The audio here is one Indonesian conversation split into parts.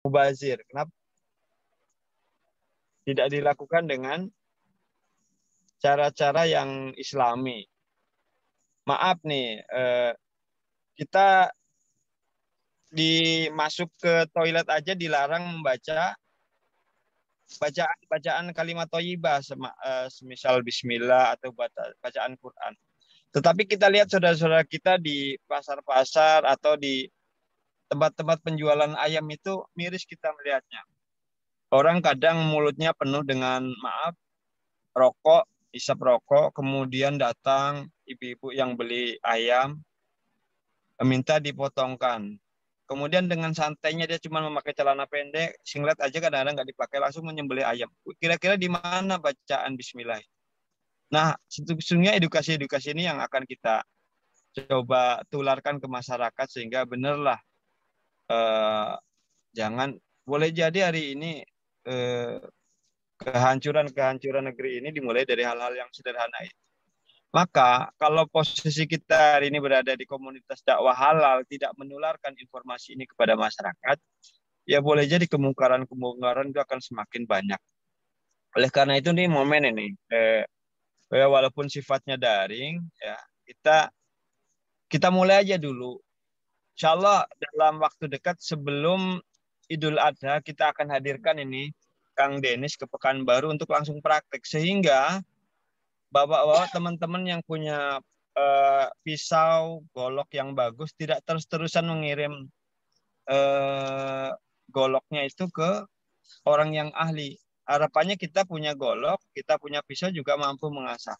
mubazir. Kenapa tidak dilakukan dengan cara-cara yang Islami? Maaf nih, kita masuk ke toilet aja dilarang membaca bacaan kalimat thayyibah, semisal bismillah atau bacaan Quran. Tetapi kita lihat saudara-saudara kita di pasar-pasar atau di tempat-tempat penjualan ayam itu miris kita melihatnya. Orang kadang mulutnya penuh dengan maaf, rokok, isap rokok, kemudian datang ibu-ibu yang beli ayam, minta dipotongkan. Kemudian dengan santainya dia cuma memakai celana pendek, singlet aja kadang-kadang nggak dipakai, langsung menyembelih ayam. Kira-kira di mana bacaan bismillah? Nah, sesungguhnya edukasi-edukasi ini yang akan kita coba tularkan ke masyarakat sehingga benarlah jangan, boleh jadi hari ini kehancuran negeri ini dimulai dari hal-hal yang sederhana itu. Maka kalau posisi kita hari ini berada di komunitas dakwah halal, tidak menularkan informasi ini kepada masyarakat, ya boleh jadi kemungkaran-kemungkaran itu akan semakin banyak. Oleh karena itu nih momen ini, walaupun sifatnya daring, ya kita mulai aja dulu. Insya Allah dalam waktu dekat sebelum Idul Adha kita akan hadirkan ini Kang Denis ke Pekanbaru untuk langsung praktek, sehingga bapak-bapak teman-teman yang punya pisau golok yang bagus tidak terus-terusan mengirim goloknya itu ke orang yang ahli. Harapannya kita punya golok, kita punya pisau juga mampu mengasah.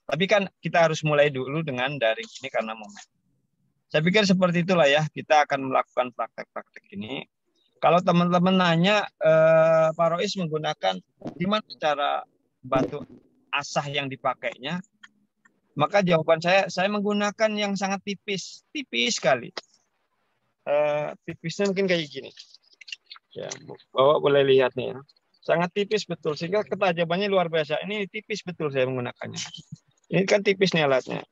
Tapi kan kita harus mulai dulu dengan daring ini karena momen. Saya pikir seperti itulah ya, kita akan melakukan praktek-praktek ini. Kalau teman-teman nanya, Pak Rois menggunakan gimana cara batu asah yang dipakainya, maka jawaban saya menggunakan yang sangat tipis sekali. Tipisnya mungkin kayak gini. Ya, Bapak boleh lihat nih ya. Sangat tipis betul, sehingga ketajamannya luar biasa. Ini tipis betul saya menggunakannya. Ini kan tipis nih alatnya.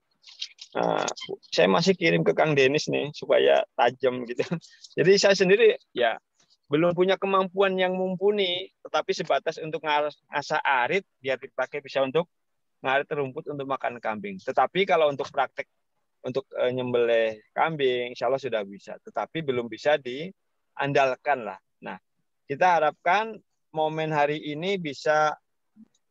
Nah, saya masih kirim ke Kang Denis nih supaya tajam gitu. Jadi saya sendiri ya belum punya kemampuan yang mumpuni, tetapi sebatas untuk ngasah arit biar dipakai bisa untuk ngarit rumput untuk makan kambing. Tetapi kalau untuk praktek untuk nyembelih kambing, insya Allah sudah bisa. Tetapi belum bisa diandalkan lah. Nah, kita harapkan momen hari ini bisa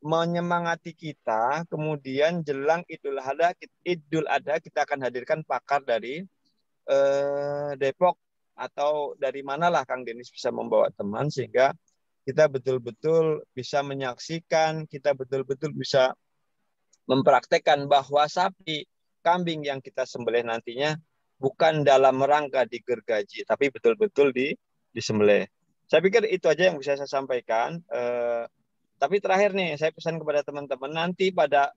menyemangati kita, kemudian jelang Idul Adha kita akan hadirkan pakar dari Depok atau dari manalah Kang Denis bisa membawa teman sehingga kita betul-betul bisa menyaksikan, kita betul-betul bisa mempraktekkan bahwa sapi, kambing yang kita sembelih nantinya bukan dalam rangka digergaji, tapi betul-betul disembelih. Saya pikir itu aja yang bisa saya sampaikan. Tapi terakhir nih, saya pesan kepada teman-teman, nanti pada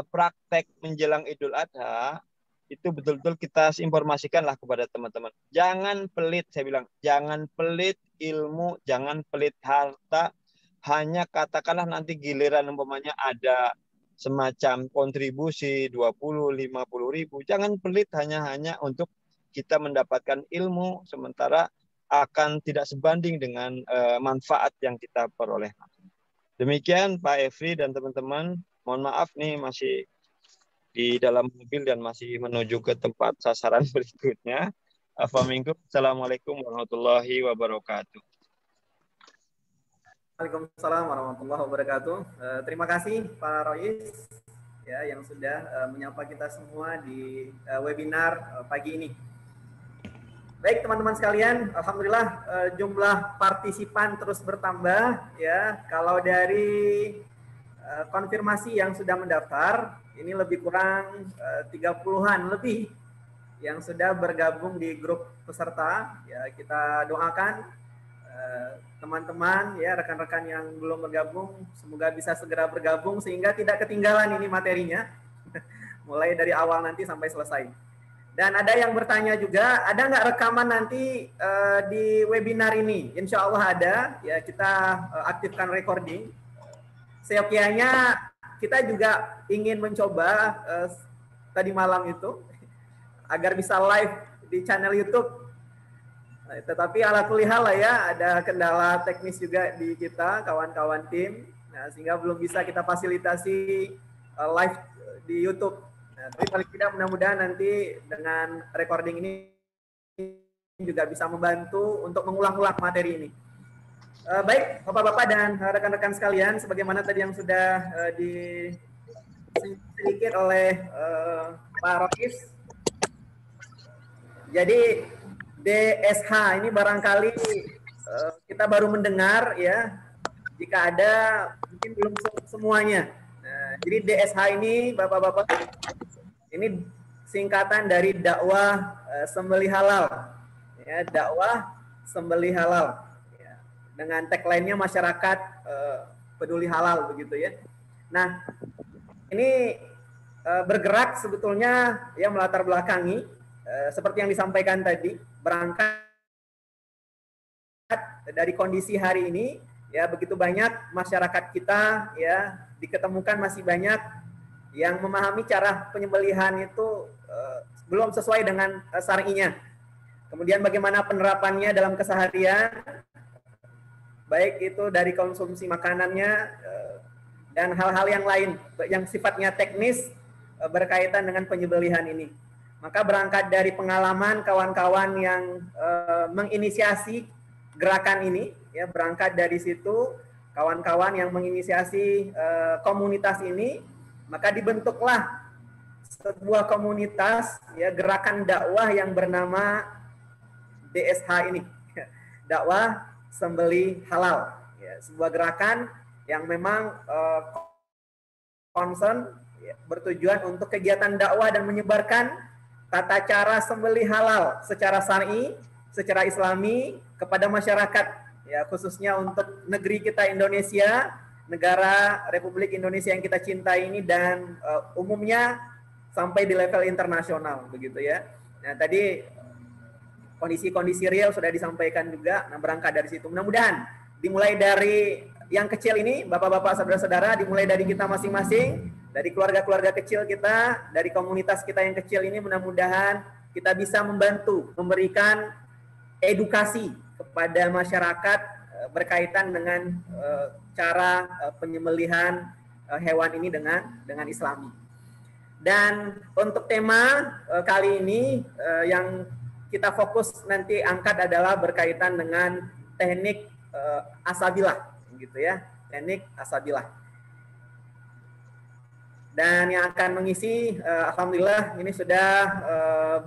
praktek menjelang Idul Adha, itu betul-betul kita informasikanlah kepada teman-teman. Jangan pelit, saya bilang. Jangan pelit ilmu, jangan pelit harta. Hanya katakanlah nanti giliran umpamanya ada semacam kontribusi 20-50 ribu. Jangan pelit hanya untuk kita mendapatkan ilmu, sementara akan tidak sebanding dengan manfaat yang kita peroleh. Demikian Pak Efri dan teman-teman, mohon maaf nih masih di dalam mobil dan masih menuju ke tempat sasaran berikutnya. Assalamualaikum warahmatullahi wabarakatuh. Waalaikumsalam warahmatullahi wabarakatuh. Terima kasih Pak Rois ya yang sudah menyapa kita semua di webinar pagi ini. Baik teman-teman sekalian, alhamdulillah jumlah partisipan terus bertambah ya. Kalau dari konfirmasi yang sudah mendaftar, ini lebih kurang 30-an lebih yang sudah bergabung di grup peserta. Ya, kita doakan teman-teman ya, rekan-rekan yang belum bergabung semoga bisa segera bergabung sehingga tidak ketinggalan ini materinya mulai dari awal nanti sampai selesai. Dan ada yang bertanya juga, ada nggak rekaman nanti di webinar ini? Insya Allah ada, ya kita aktifkan recording. Seyogyanya kita juga ingin mencoba tadi malam itu agar bisa live di channel YouTube Tetapi ala kulihal lah ya, ada kendala teknis juga di kita, kawan-kawan tim, nah, sehingga belum bisa kita fasilitasi live di YouTube. Nah, tapi paling tidak mudah-mudahan nanti dengan recording ini juga bisa membantu untuk mengulang-ulang materi ini. Baik, Bapak-Bapak dan rekan-rekan sekalian, sebagaimana tadi yang sudah sedikit oleh Pak Rois. Jadi DSH ini barangkali kita baru mendengar ya, jika ada mungkin belum semuanya. Nah, jadi DSH ini Bapak-Bapak ini singkatan dari dakwah sembelih halal. Ya, dakwah sembelih halal. Ya, dengan tagline-nya masyarakat peduli halal begitu ya. Nah, ini bergerak sebetulnya yang melatar belakangi seperti yang disampaikan tadi, berangkat dari kondisi hari ini ya, begitu banyak masyarakat kita ya diketemukan masih banyak yang memahami cara penyembelihan itu belum sesuai dengan syar'inya. Kemudian bagaimana penerapannya dalam keseharian, baik itu dari konsumsi makanannya dan hal-hal yang lain yang sifatnya teknis berkaitan dengan penyembelihan ini. Maka berangkat dari pengalaman kawan-kawan yang menginisiasi gerakan ini, ya berangkat dari situ kawan-kawan yang menginisiasi komunitas ini, maka dibentuklah sebuah komunitas ya gerakan dakwah yang bernama DSH ini, dakwah sembelih halal, ya, sebuah gerakan yang memang concern ya, bertujuan untuk kegiatan dakwah dan menyebarkan tata cara sembelih halal secara syar'i, secara islami kepada masyarakat ya, khususnya untuk negeri kita Indonesia, negara Republik Indonesia yang kita cintai ini, dan umumnya sampai di level internasional begitu ya. Nah, tadi kondisi-kondisi real sudah disampaikan juga. Nah, berangkat dari situ mudah-mudahan dimulai dari yang kecil ini, Bapak-bapak, saudara-saudara, dimulai dari kita masing-masing, dari keluarga-keluarga kecil kita, dari komunitas kita yang kecil ini, mudah-mudahan kita bisa membantu memberikan edukasi kepada masyarakat berkaitan dengan cara penyembelihan hewan ini dengan Islami. Dan untuk tema kali ini yang kita fokus nanti angkat adalah berkaitan dengan teknik asabilah, gitu ya, teknik asabilah. Dan yang akan mengisi, alhamdulillah ini sudah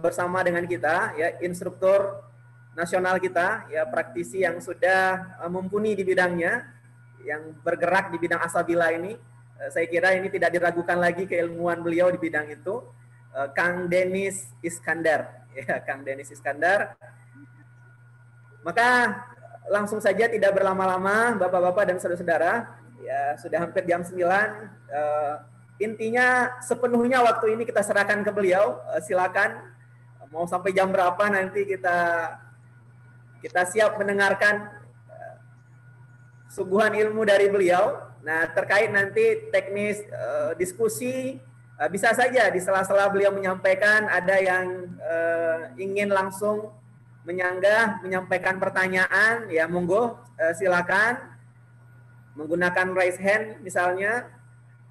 bersama dengan kita ya instruktur nasional kita ya, praktisi yang sudah mumpuni di bidangnya, yang bergerak di bidang asabilah ini. Saya kira ini tidak diragukan lagi keilmuan beliau di bidang itu, Kang Denis Iskandar ya, Kang Denis Iskandar. Maka langsung saja tidak berlama-lama Bapak-bapak dan saudara-saudara, ya sudah hampir jam 9. Intinya sepenuhnya waktu ini kita serahkan ke beliau. Silakan mau sampai jam berapa nanti kita siap mendengarkan suguhan ilmu dari beliau. Nah, terkait nanti teknis diskusi, bisa saja di sela-sela beliau menyampaikan ada yang ingin langsung menyanggah, menyampaikan pertanyaan, ya monggo silakan menggunakan raise hand misalnya,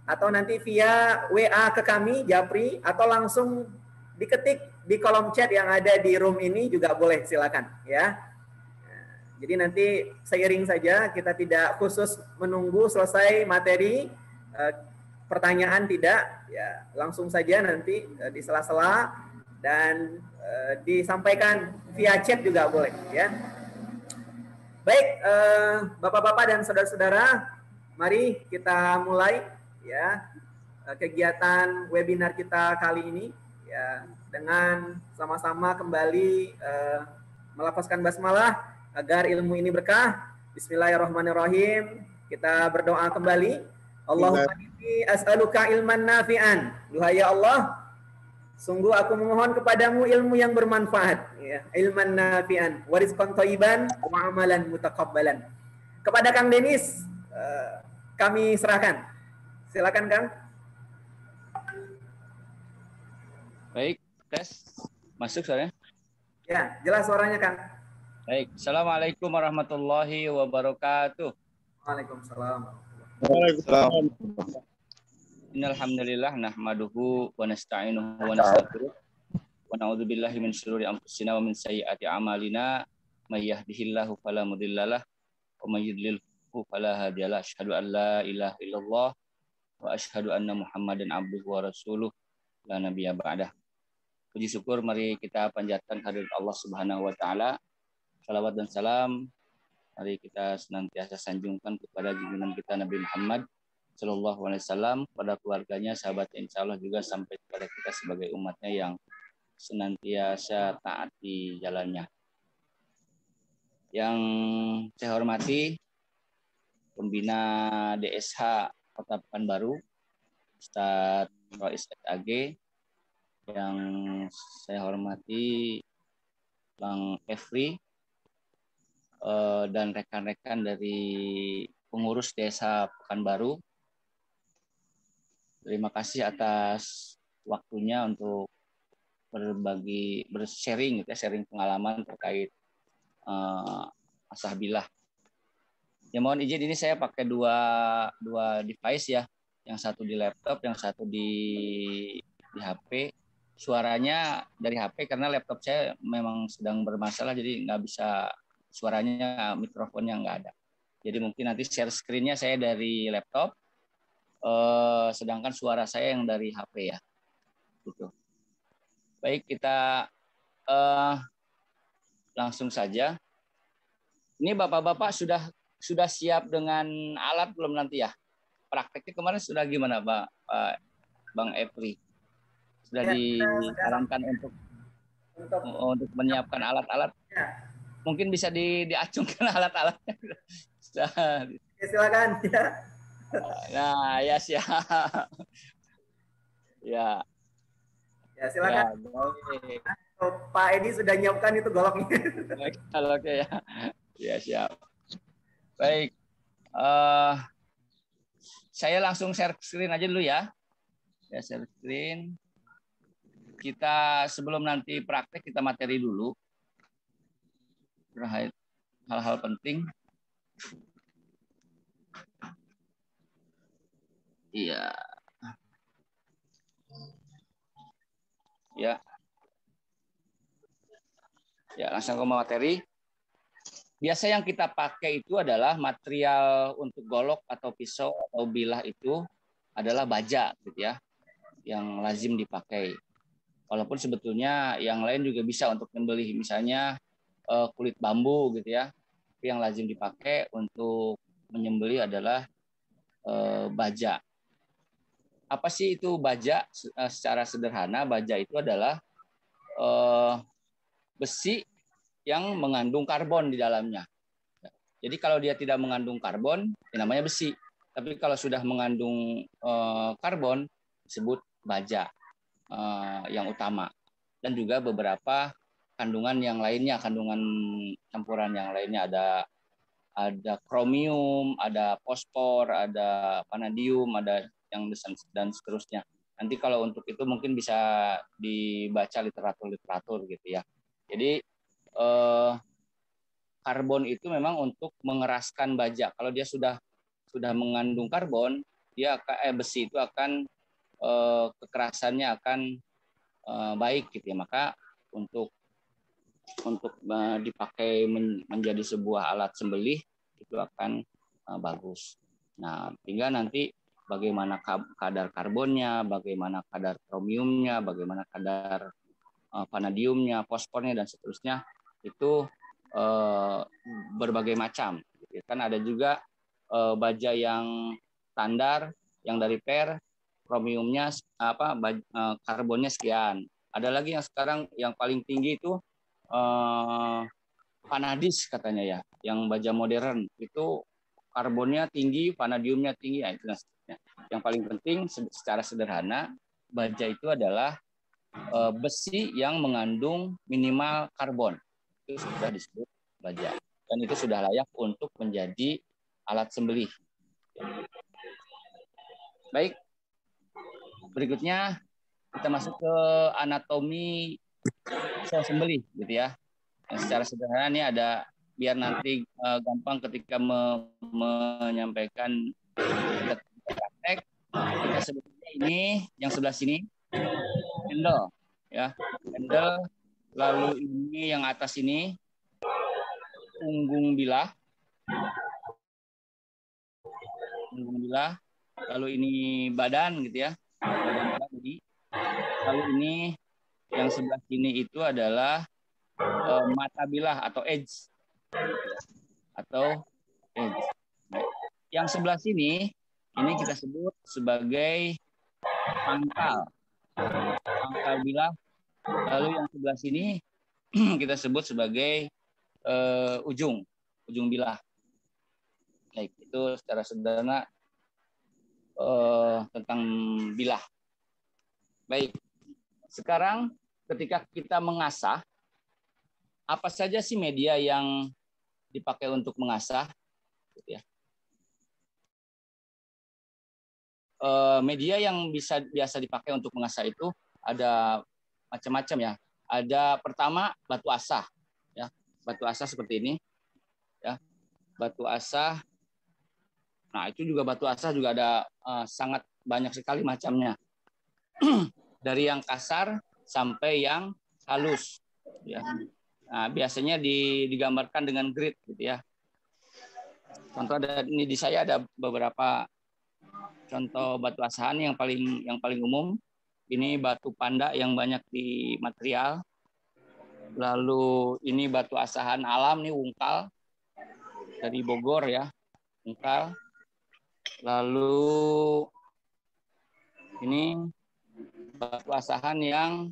atau nanti via WA ke kami, Japri, atau langsung diketik di kolom chat yang ada di room ini juga boleh, silakan ya. Jadi nanti seiring saja, kita tidak khusus menunggu selesai materi, pertanyaan tidak, ya langsung saja nanti di sela-sela dan disampaikan via chat juga boleh ya. Baik, Bapak-bapak dan saudara-saudara, mari kita mulai ya kegiatan webinar kita kali ini ya, dengan sama-sama kembali melafazkan basmalah agar ilmu ini berkah. Bismillahirrahmanirrahim. Kita berdoa kembali. Allahumma inni as'aluka ilman nafi'an. Duhai ya Allah, sungguh aku memohon kepadamu ilmu yang bermanfaat, ya, ilman nafi'an, wa rizqan thayyiban, wa amalan mutaqabbalan. Kepada Kang Denis kami serahkan. Silakan Kang. Baik, tes. Masuk soalnya? Ya, jelas suaranya Kang. Baik, Assalamualaikum warahmatullahi wabarakatuh. Waalaikumsalam. Waalaikumsalam. Innal hamdalillah nahmaduhu wa nasta'inuhu wa nastaghfiruh wa na'udzu billahi min syururi anfusina wa min sayyiati a'malina may yahdihillahu fala mudhillalah wa may yudlilhu fala hadiyalah. Asyhadu an la ilaha illallah wa asyhadu anna Muhammadan abduhu wa rasuluh la nabiyya ba'dah. Puji syukur mari kita panjatkan kehadirat Allah Subhanahu wa taala. Salawat dan salam mari kita senantiasa sanjungkan kepada junjungan kita Nabi Muhammad Sallallahu Alaihi Wasallam, pada keluarganya, sahabatnya, insya Allah juga sampai kepada kita sebagai umatnya yang senantiasa taat di jalannya. Yang saya hormati pembina DSH Kota Pekanbaru, Ustadz Rois SAG, yang saya hormati Bang Efri, dan rekan-rekan dari pengurus desa Pekanbaru. Terima kasih atas waktunya untuk bersharing, sharing pengalaman terkait ashabillah. Ya mohon izin, ini saya pakai dua device ya, yang satu di laptop, yang satu di HP. Suaranya dari HP karena laptop saya memang sedang bermasalah, jadi nggak bisa, suaranya, mikrofonnya nggak ada. Jadi mungkin nanti share screen-nya saya dari laptop, sedangkan suara saya yang dari HP ya. Gitu. Baik, kita langsung saja. Ini bapak-bapak sudah siap dengan alat belum nanti ya? Prakteknya kemarin sudah gimana Pak Bang Efri? Sudah Ya, disarankan untuk menyiapkan alat-alat? Ya. Mungkin bisa diacungkan alat-alatnya. Ya, silakan ya. Nah, ya siap. Ya. Ya, silakan. Ya, Pak Edi sudah nyiapkan itu goloknya. baik, kalau oke ya. Ya, siap. Baik. Saya langsung share screen aja dulu ya. Ya, share screen. Kita sebelum nanti praktek, kita materi dulu. Terkait hal-hal penting. Iya. Ya. Ya, langsung ke materi. Biasa yang kita pakai itu adalah material untuk golok atau pisau atau bilah itu adalah baja gitu ya, yang lazim dipakai. Walaupun sebetulnya yang lain juga bisa untuk membeli, misalnya kulit bambu gitu ya. Tapi yang lazim dipakai untuk menyembelih adalah baja. Apa sih itu baja? Secara sederhana, baja itu adalah besi yang mengandung karbon di dalamnya. Jadi kalau dia tidak mengandung karbon, namanya besi. Tapi kalau sudah mengandung karbon, disebut baja yang utama. Dan juga beberapa kandungan yang lainnya, kandungan campuran yang lainnya, ada kromium, ada fosfor, ada vanadium, ada yang dan seterusnya. Nanti kalau untuk itu mungkin bisa dibaca literatur gitu ya. Jadi karbon itu memang untuk mengeraskan baja. Kalau dia sudah mengandung karbon, dia besi itu akan kekerasannya akan baik gitu ya. Maka untuk dipakai menjadi sebuah alat sembelih itu akan bagus. Nah, tinggal nanti bagaimana kadar karbonnya, bagaimana kadar kromiumnya, bagaimana kadar vanadiumnya, fosfornya dan seterusnya, itu berbagai macam. Kan ada juga baja yang standar, yang dari per, kromiumnya karbonnya sekian. Ada lagi yang sekarang yang paling tinggi itu vanadis katanya ya, yang baja modern itu karbonnya tinggi, vanadiumnya tinggi, itu yang paling penting secara sederhana, baja itu adalah besi yang mengandung minimal karbon. Itu sudah disebut baja. Dan itu sudah layak untuk menjadi alat sembelih. Baik. Berikutnya kita masuk ke anatomi sel sembelih gitu ya. Yang secara sederhana ini ada biar nanti gampang ketika menyampaikan praktek. Kita sebutnya ini yang sebelah sini handle, ya handle. Lalu ini yang atas ini punggung bilah, lalu ini badan gitu ya, badan tadi. Lalu ini yang sebelah sini itu adalah mata bilah atau edge, Yang sebelah sini ini kita sebut sebagai pangkal bilah. Lalu yang sebelah sini kita sebut sebagai ujung bilah. Baik, itu secara sederhana tentang bilah. Baik, sekarang ketika kita mengasah, apa saja sih media yang dipakai untuk mengasah? Gitu ya. Media yang biasa dipakai untuk mengasah itu ada macam-macam ya. Ada pertama batu asah, ya, batu asah seperti ini, ya, batu asah. Nah itu juga batu asah juga ada sangat banyak sekali macamnya, dari yang kasar sampai yang halus, ya. Nah, biasanya digambarkan dengan grid, gitu ya. Contoh ini di saya ada beberapa contoh batu asahan yang paling umum. Ini batu panda yang banyak di material. Lalu ini batu asahan alam nih Wungkal dari Bogor ya, Wungkal. Lalu ini batu asahan yang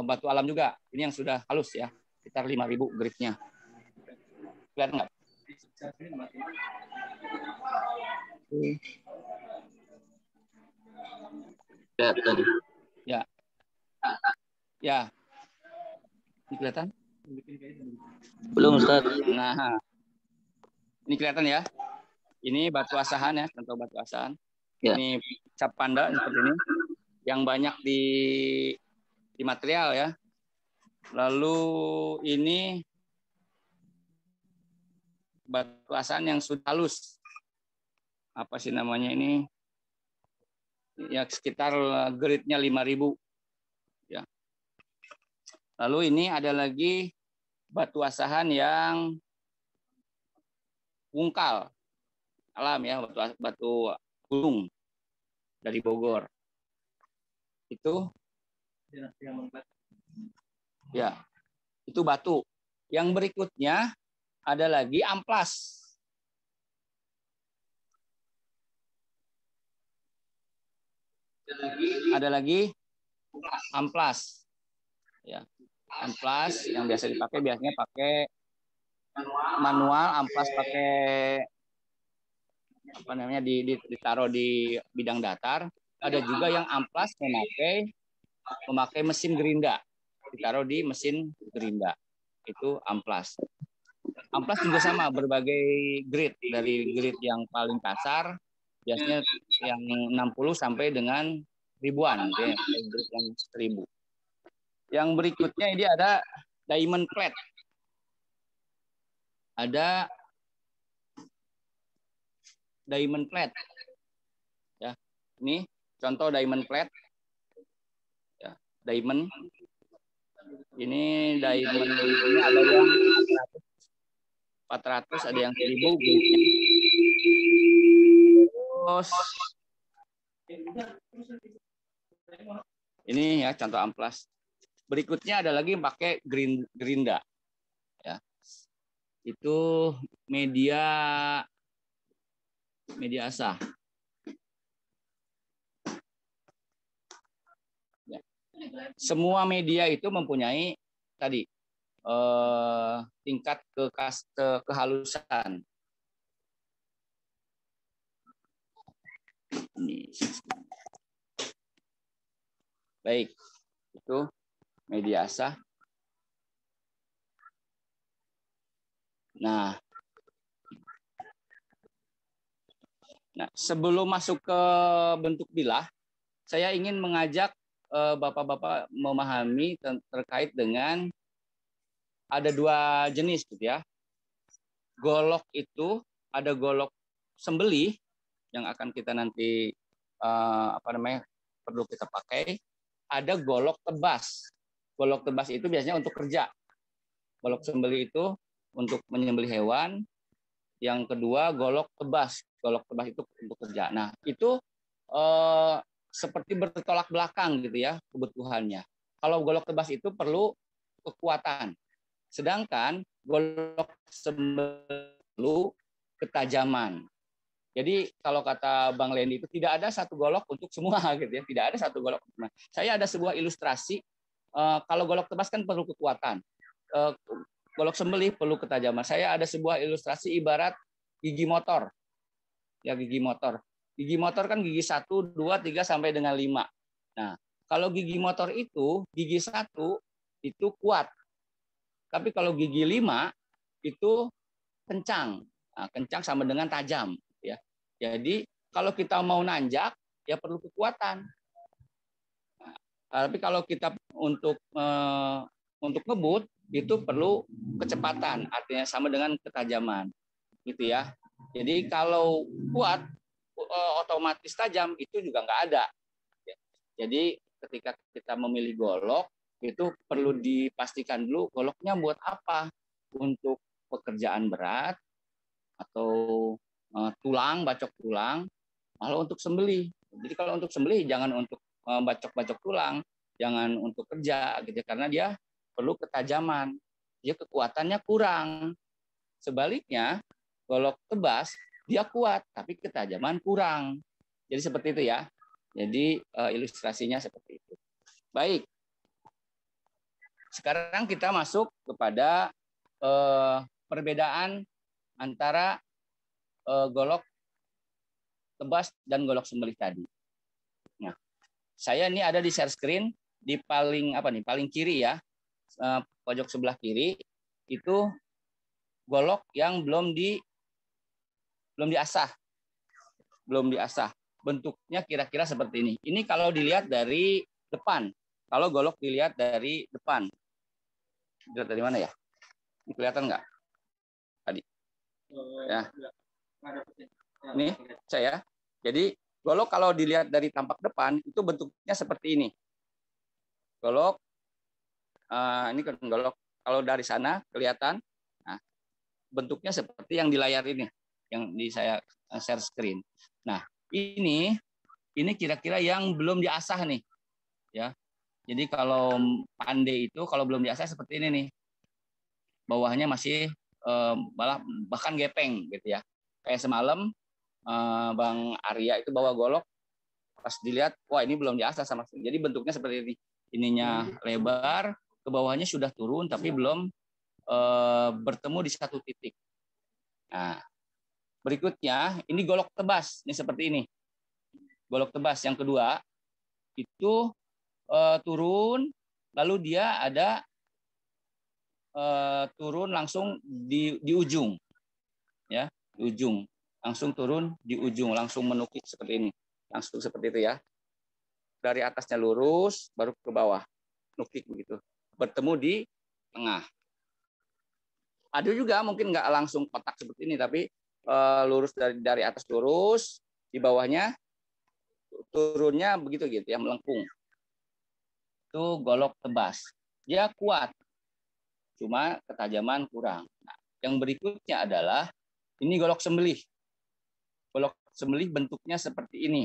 batu alam juga. Ini yang sudah halus ya, sekitar 5.000 gridnya. Kelihatan nggak? Ya. Ya. Ini kelihatan? Belum, Ustaz. Nah, ini kelihatan ya. Ini batu asahan ya, contoh batu asahan. Ya. Ini cap panda seperti ini, yang banyak di material ya. Lalu ini batu asahan yang sudah halus. Apa sih namanya ini? Ya sekitar gridnya 5.000. Ya. Lalu ini ada lagi batu asahan yang Wungkal alam ya, batu gunung dari Bogor. Itu ya, itu batu. Yang berikutnya ada lagi amplas. Ada lagi amplas. Ya, amplas yang biasa dipakai biasanya pakai manual, amplas pakai apa namanya ditaruh di bidang datar. Ada juga yang amplas memakai mesin gerinda, ditaruh di mesin gerinda. Itu amplas. Amplas juga sama, berbagai grid, dari grid yang paling kasar biasanya yang 60 sampai dengan ribuan, ya, grid yang 1000. Yang berikutnya ini ada diamond plate. Ada diamond plate. Ya, ini contoh diamond plate. Ya, diamond. Ini diamond ini ada yang 400, ada yang 1000 gridnya. Terus ini ya contoh amplas. Berikutnya ada lagi yang pakai gerinda. Ya. Itu media asah. Ya. Semua media itu mempunyai tadi tingkat kehalusan. Ini. Baik, itu media asah. Nah, sebelum masuk ke bentuk bilah, saya ingin mengajak Bapak-bapak memahami terkait dengan ada dua jenis gitu ya. Golok itu ada golok sembelih yang akan kita nanti perlu kita pakai. Ada golok tebas. Golok tebas itu biasanya untuk kerja. Golok sembelih itu untuk menyembelih hewan. Yang kedua golok tebas. Golok tebas itu untuk kerja. Nah, itu seperti bertolak belakang gitu ya kebutuhannya. Kalau golok tebas itu perlu kekuatan. Sedangkan golok sembelih perlu ketajaman. Jadi kalau kata Bang Lendi itu tidak ada satu golok untuk semua gitu ya. Tidak ada satu golok. Nah, saya ada sebuah ilustrasi. Kalau golok tebas kan perlu kekuatan. Golok sembelih perlu ketajaman. Saya ada sebuah ilustrasi ibarat gigi motor. Ya, gigi motor. Gigi motor kan gigi 1, 2, 3 sampai dengan 5. Nah, kalau gigi motor itu gigi 1 itu kuat. Tapi kalau gigi 5 itu kencang. Nah, kencang sama dengan tajam ya. Jadi kalau kita mau nanjak ya perlu kekuatan. Nah, tapi kalau kita untuk ngebut itu perlu kecepatan, artinya sama dengan ketajaman, gitu ya. Jadi kalau kuat otomatis tajam itu juga nggak ada. Jadi ketika kita memilih golok itu perlu dipastikan dulu goloknya buat apa, untuk pekerjaan berat atau tulang, bacok tulang, malah untuk sembelih. Jadi kalau untuk sembelih jangan untuk bacok-bacok tulang, jangan untuk kerja gitu karena dia perlu ketajaman. Dia kekuatannya kurang. Sebaliknya, golok tebas dia kuat tapi ketajaman kurang. Jadi seperti itu ya. Jadi ilustrasinya seperti itu. Baik. Sekarang kita masuk kepada perbedaan antara golok tebas dan golok sembelih tadi. Nah, saya ini ada di share screen di paling kiri ya, pojok sebelah kiri itu golok yang belum diasah. Bentuknya kira-kira seperti ini. Ini kalau dilihat dari depan. Kalau golok dilihat dari depan. Dilihat dari mana ya? Ini kelihatan nggak? Tadi. Ya. Ini saya. Jadi golok kalau dilihat dari tampak depan itu bentuknya seperti ini. Golok. Ini kan golok. Kalau dari sana kelihatan. Nah, bentuknya seperti yang di layar ini, yang di saya share screen. Nah, ini kira-kira yang belum diasah nih, ya. Jadi kalau pandai itu kalau belum diasah seperti ini nih, bawahnya masih bahkan gepeng gitu ya. Kayak semalam Bang Arya itu bawa golok, pas dilihat, wah ini belum diasah sama sekali. Jadi bentuknya seperti ini, ininya lebar, ke bawahnya sudah turun tapi belum bertemu di satu titik. Nah, berikutnya ini golok tebas, ini seperti ini. Golok tebas yang kedua itu turun, lalu dia ada turun langsung di ujung, ya, di ujung, langsung turun di ujung, langsung menukik seperti ini, langsung seperti itu ya. Dari atasnya lurus, baru ke bawah, nukik begitu, bertemu di tengah. Ada juga mungkin nggak langsung kotak seperti ini, tapi lurus dari atas lurus, di bawahnya turunnya begitu gitu ya, melengkung. Itu golok tebas. Dia kuat, cuma ketajaman kurang. Nah, yang berikutnya adalah ini golok sembelih. Golok sembelih bentuknya seperti ini.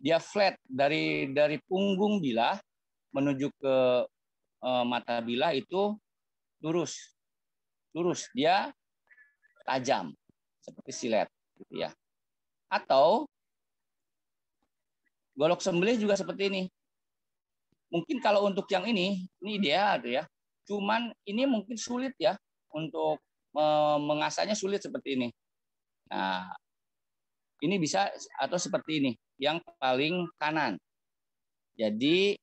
Dia flat dari punggung bilah menuju ke mata bilah itu lurus. Lurus, dia tajam seperti silet gitu ya. Atau golok sembelih juga seperti ini. Mungkin kalau untuk yang ini dia ada ya. Cuman ini mungkin sulit ya untuk mengasahnya, sulit seperti ini. Nah, ini bisa atau seperti ini, yang paling kanan. Jadi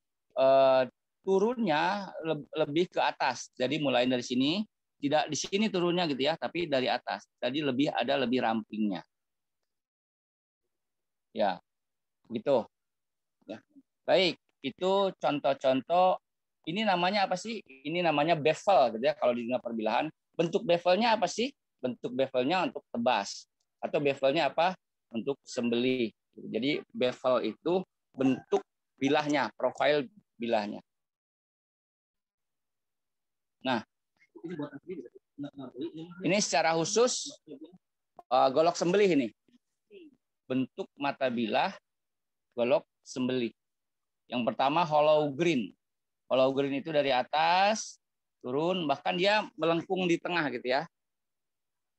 turunnya lebih ke atas. Jadi mulai dari sini, tidak di sini turunnya gitu ya, tapi dari atas. Jadi lebih rampingnya. Ya, begitu. Ya. Baik. itu contoh-contoh. Ini namanya apa sih? Ini namanya bevel gitu ya kalau di dunia perbilahan. Bentuk bevelnya apa sih? Bentuk bevelnya untuk tebas atau bevelnya apa? Untuk sembelih. Jadi bevel itu bentuk bilahnya, profil bilahnya. Nah, ini secara khusus golok sembelih ini. Bentuk mata bilah golok sembelih. Yang pertama hollow green. Hollow green itu dari atas turun, bahkan dia melengkung di tengah gitu ya.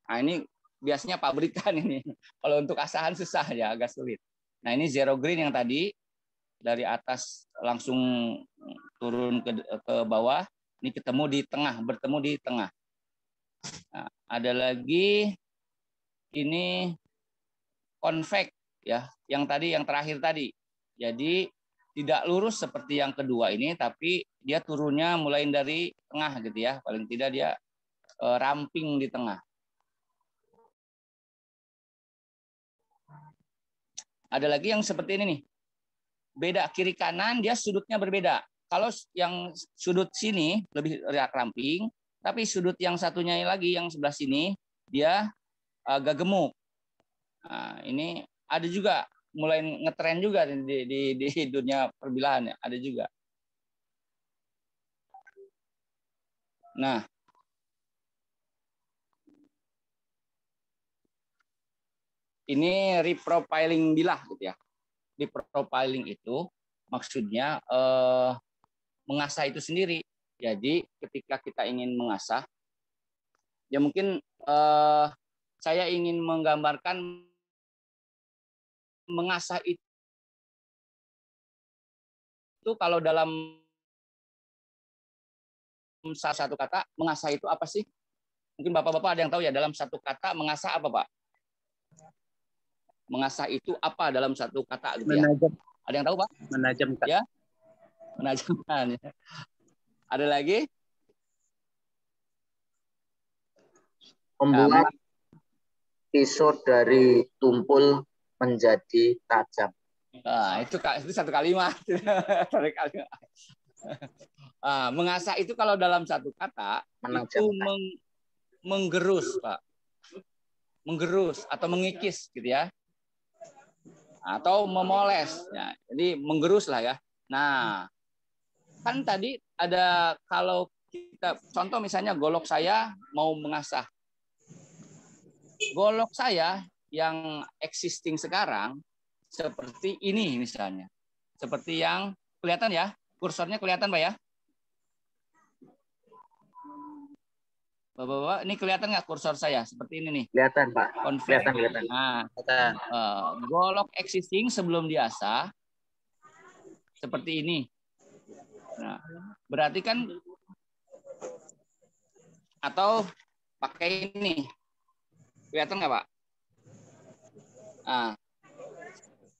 Nah ini biasanya pabrikan ini. Kalau untuk asahan susah ya, agak sulit. Nah ini zero green yang tadi dari atas langsung turun ke bawah. Ini ketemu di tengah, bertemu di tengah. Nah, ada lagi ini convex ya, yang tadi yang terakhir tadi. Jadi tidak lurus seperti yang kedua ini, tapi dia turunnya mulai dari tengah gitu ya. Paling tidak dia ramping di tengah. Ada lagi yang seperti ini nih. Beda kiri kanan dia sudutnya berbeda. Kalau yang sudut sini lebih ramping, tapi sudut yang satunya lagi yang sebelah sini dia agak gemuk. Nah, ini ada juga mulai ngetren juga di dunia perbilahan ya, ada juga. Nah, ini reprofiling bilah gitu ya. Reprofiling itu maksudnya mengasah itu sendiri. Jadi ketika kita ingin mengasah, ya mungkin saya ingin menggambarkan mengasah itu kalau dalam salah satu kata mengasah itu apa sih? Mungkin bapak-bapak ada yang tahu ya dalam satu kata mengasah apa Pak? Mengasah itu apa dalam satu kata gitu ya? Menajam. Ada yang tahu Pak? Menajamkan. Ya, menajamkan. Ya. Ada lagi? Membuat pisau dari tumpul menjadi tajam. Nah, itu satu kalimat. Mengasah itu kalau dalam satu kata itu menggerus, Pak. Menggerus atau mengikis gitu ya. Atau memoles. Ya, jadi menggerus lah ya. Nah, kan tadi ada kalau kita contoh misalnya golok saya mau mengasah. Golok saya yang existing sekarang seperti ini misalnya. Seperti yang kelihatan ya, kursornya kelihatan Pak ya? Bapak-bapak, ini kelihatan nggak kursor saya? Seperti ini nih. Kelihatan Pak. Kelihatan. Nah, golok existing sebelum diasah seperti ini. Nah, berarti kan atau pakai ini. Kelihatan nggak Pak? Nah,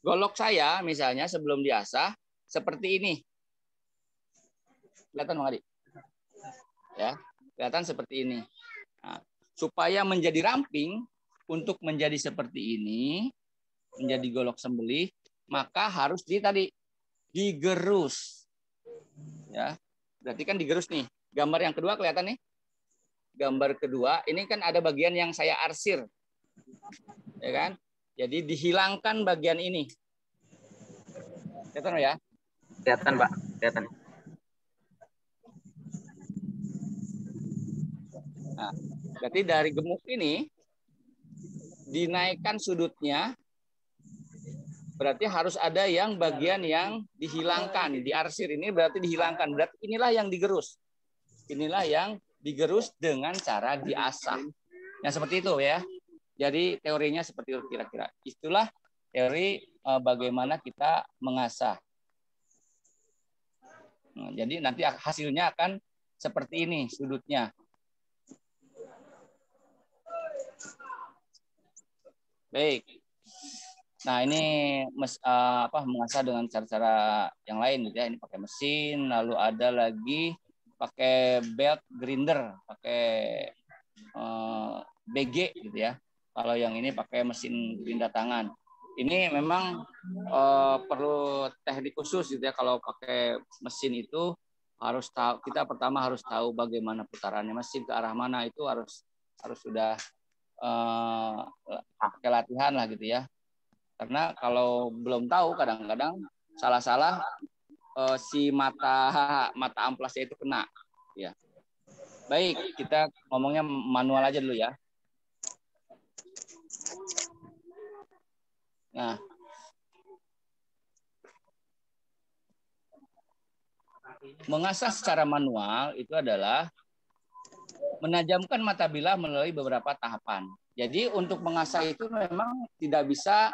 golok saya misalnya sebelum diasah seperti ini. Kelihatan Bang Adi? Ya, kelihatan seperti ini. Nah, supaya menjadi ramping, untuk menjadi seperti ini, menjadi golok sembelih, maka harus digerus. Ya, berarti kan digerus nih. Gambar yang kedua kelihatan nih? Gambar kedua, ini kan ada bagian yang saya arsir. Ya kan? Jadi dihilangkan bagian ini. Kelihatan ya? Kelihatan Pak, kelihatan. Nah, berarti dari gemuk ini dinaikkan sudutnya, berarti harus ada yang bagian yang dihilangkan. Diarsir ini berarti dihilangkan. Berarti inilah yang digerus. Inilah yang digerus dengan cara diasah. Nah, seperti itu ya. Jadi teorinya seperti itu kira-kira. Itulah teori bagaimana kita mengasah. Nah, jadi nanti hasilnya akan seperti ini sudutnya. Baik. Nah, ini mengasah dengan cara-cara yang lain gitu ya. Ini pakai mesin, lalu ada lagi pakai belt grinder, pakai BG gitu ya. Kalau yang ini pakai mesin gerinda tangan. Ini memang perlu teknik khusus gitu ya. Kalau pakai mesin itu harus tahu, kita pertama harus tahu bagaimana putarannya mesin, ke arah mana, itu harus sudah pakai latihan lah gitu ya. Karena kalau belum tahu kadang-kadang salah-salah si mata amplasnya itu kena ya. Baik, kita ngomongnya manual aja dulu ya. Nah, mengasah secara manual itu adalah menajamkan mata bilah melalui beberapa tahapan. Jadi untuk mengasah itu memang tidak bisa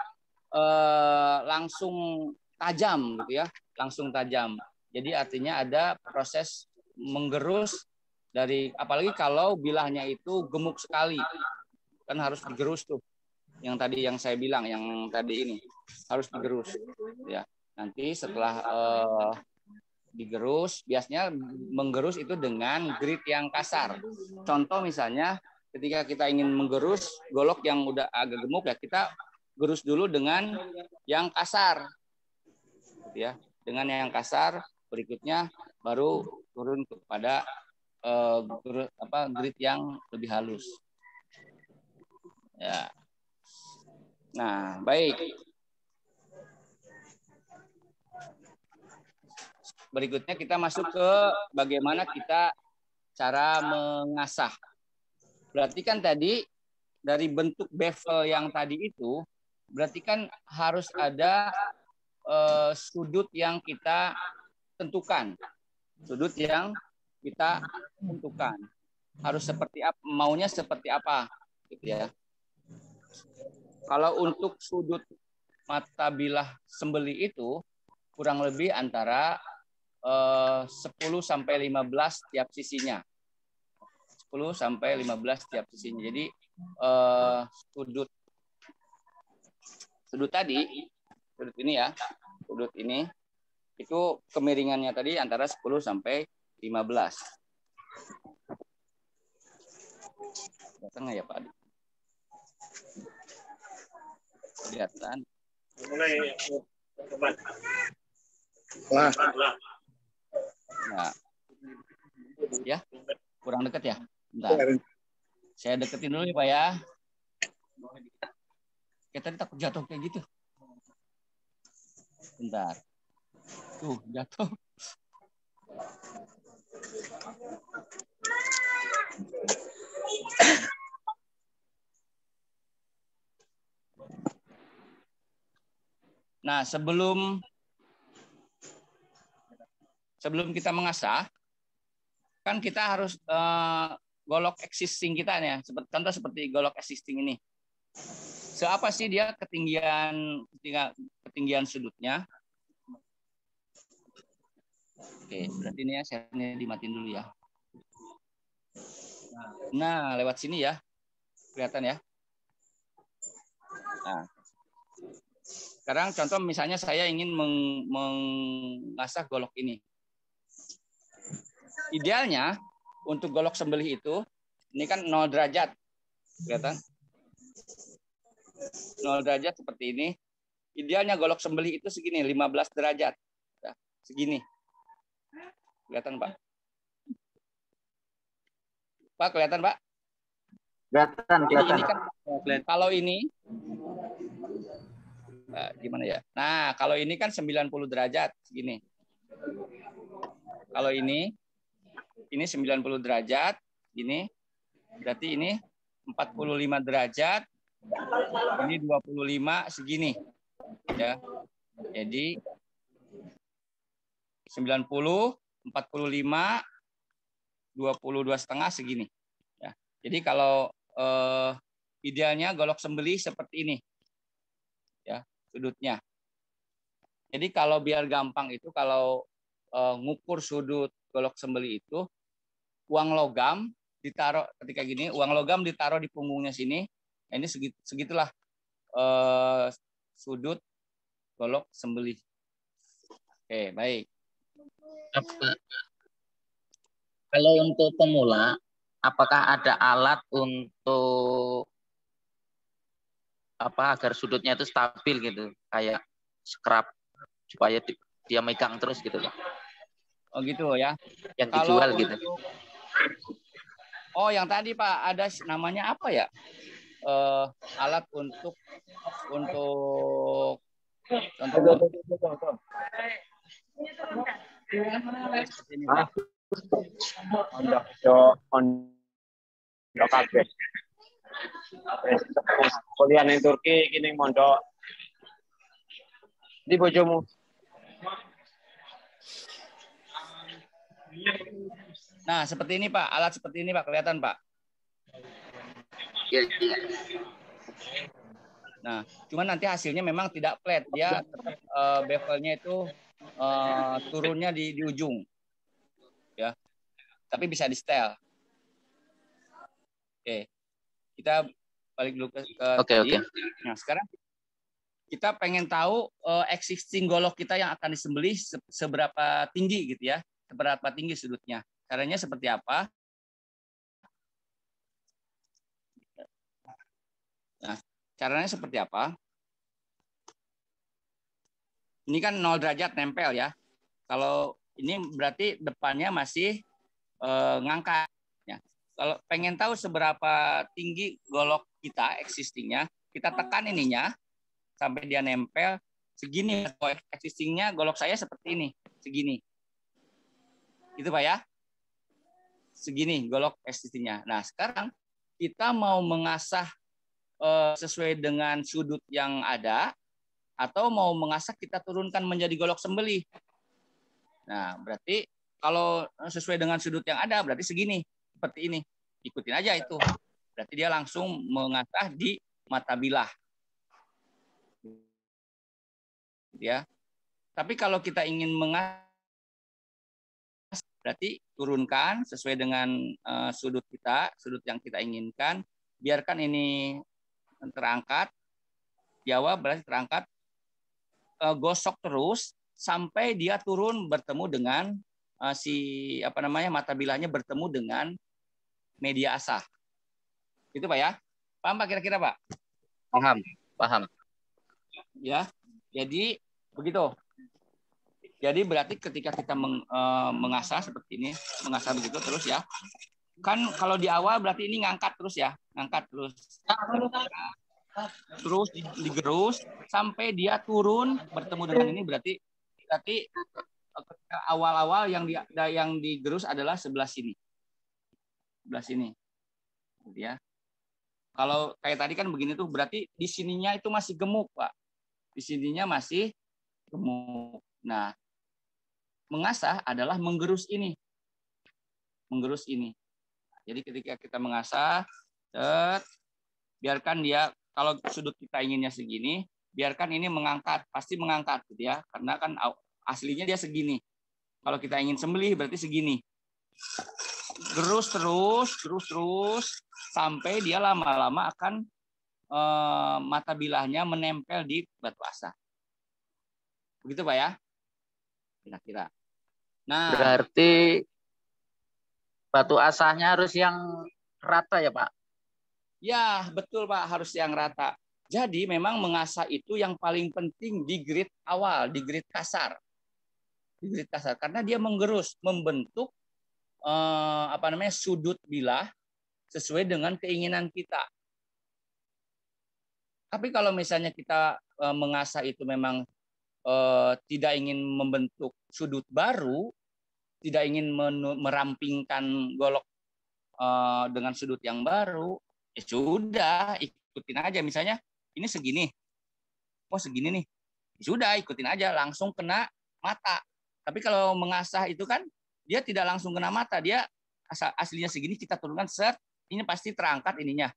langsung tajam gitu ya, langsung tajam. Jadi artinya ada proses menggerus dari, apalagi kalau bilahnya itu gemuk sekali, kan harus digerus tuh. Yang tadi yang saya bilang, yang tadi ini harus digerus ya. Nanti setelah digerus, biasanya menggerus itu dengan grit yang kasar. Contoh misalnya ketika kita ingin menggerus golok yang udah agak gemuk ya, kita gerus dulu dengan yang kasar ya. Dengan yang kasar, berikutnya baru turun kepada grit yang lebih halus ya. Nah, baik. Berikutnya kita masuk ke bagaimana kita cara mengasah. Berarti kan tadi dari bentuk bevel yang tadi itu, berarti kan harus ada sudut yang kita tentukan. Sudut yang kita tentukan. Harus seperti apa, maunya seperti apa gitu ya. Kalau untuk sudut mata bilah sembeli itu kurang lebih antara 10 sampai 15 tiap sisinya. 10 sampai 15 tiap sisinya. Jadi sudut tadi, sudut ini ya, sudut ini itu kemiringannya tadi antara 10 sampai 15. Datang ya Pak Adi? Kelihatan. Nah, ya, kurang dekat ya. Bentar. Saya deketin dulu ya Pak ya. Kayak tadi takut jatuh kayak gitu. Bentar. Tuh, jatuh. Nah, sebelum kita mengasah, kan kita harus golok existing kita ya. Contoh seperti golok existing ini. Seapa sih dia ketinggian sudutnya? Oke, berarti ini ya share-nya dimatiin dulu ya. Nah, lewat sini ya. Kelihatan ya. Nah, sekarang contoh misalnya saya ingin mengasah golok ini. Idealnya untuk golok sembelih itu, ini kan 0 derajat. Kelihatan? 0 derajat seperti ini. Idealnya golok sembelih itu segini, 15 derajat. Nah, segini. Kelihatan, Pak? Pak, kelihatan, Pak? Kelihatan. Ini kan, kalau ini, nah, gimana ya? Nah, kalau ini kan 90 derajat, segini. Kalau ini 90 derajat, ini berarti ini 45 derajat, ini 25 segini, ya. Jadi 90, 45, 22,5 segini. Ya. Jadi kalau idealnya golok sembelih seperti ini, ya sudutnya. Jadi kalau biar gampang itu kalau ngukur sudut golok sembelih itu, uang logam ditaruh ketika gini, uang logam ditaruh di punggungnya sini. Ini segitulah sudut golok sembelih. Oke, baik. Kalau untuk pemula, apakah ada alat untuk agar sudutnya itu stabil gitu, kayak scrub supaya dia megang terus gitu Pak. Oh gitu ya. Yang Kalau dijual gitu. Oh, yang tadi Pak ada namanya apa ya? Alat untuk contoh seperti ini Pak. Mondok kabeh. Kuliah ning Turki kini mondok. Di bojomu. Nah, seperti ini Pak, alat seperti ini Pak, kelihatan Pak. Nah, cuman nanti hasilnya memang tidak flat, dia tetap bevelnya itu turunnya di ujung, ya. Tapi bisa di setel. Oke, kita balik dulu ke tadi. Nah, sekarang kita pengen tahu existing golok kita yang akan disembelih seberapa tinggi gitu ya, seberapa tinggi sudutnya. Caranya seperti apa? Nah, caranya seperti apa? Ini kan 0 derajat nempel ya. Kalau ini berarti depannya masih ngangkat. Ya. Kalau pengen tahu seberapa tinggi golok kita existingnya, kita tekan ininya sampai dia nempel segini. Existingnya golok saya seperti ini, segini. Gitu Pak ya. Segini golok existingnya. Nah sekarang kita mau mengasah sesuai dengan sudut yang ada, atau mau mengasah kita turunkan menjadi golok sembelih. Nah, berarti kalau sesuai dengan sudut yang ada, berarti segini, seperti ini. Ikutin aja itu. Berarti dia langsung mengasah di mata bilah. Ya. Tapi kalau kita ingin mengasah, berarti turunkan sesuai dengan sudut kita, sudut yang kita inginkan. Biarkan ini terangkat, di awal berarti terangkat, gosok terus sampai dia turun bertemu dengan mata bilahnya bertemu dengan media asah. Itu Pak ya? Paham Pak kira-kira Pak? Paham. Ya. Jadi begitu. Jadi berarti ketika kita mengasah seperti ini, mengasah begitu terus ya. Kan kalau di awal berarti ini ngangkat terus ya, ngangkat terus. Terus digerus sampai dia turun bertemu dengan ini, berarti awal-awal yang digerus adalah sebelah sini. Sebelah sini. Gitu ya. Kalau kayak tadi kan begini tuh berarti di sininya itu masih gemuk, Pak. Di sininya masih gemuk. Nah, mengasah adalah menggerus ini. Menggerus ini. Jadi ketika kita mengasah, biarkan dia, kalau sudut kita inginnya segini, biarkan ini mengangkat, pasti mengangkat gitu ya, karena kan aslinya dia segini. Kalau kita ingin sembelih berarti segini. Gerus terus sampai dia lama-lama akan mata bilahnya menempel di batu asah. Begitu Pak ya? Kira-kira. Nah, berarti batu asahnya harus yang rata ya Pak? Ya, betul Pak, harus yang rata. Jadi memang mengasah itu yang paling penting di grid awal, di grid kasar. Di grid kasar karena dia menggerus, membentuk sudut bilah sesuai dengan keinginan kita. Tapi kalau misalnya kita mengasah itu memang tidak ingin membentuk sudut baru, tidak ingin merampingkan golok dengan sudut yang baru, ya sudah ikutin aja. Misalnya ini segini, oh segini nih, ya sudah ikutin aja, langsung kena mata. Tapi kalau mengasah itu kan dia tidak langsung kena mata, dia aslinya segini kita turunkan set, ini pasti terangkat ininya,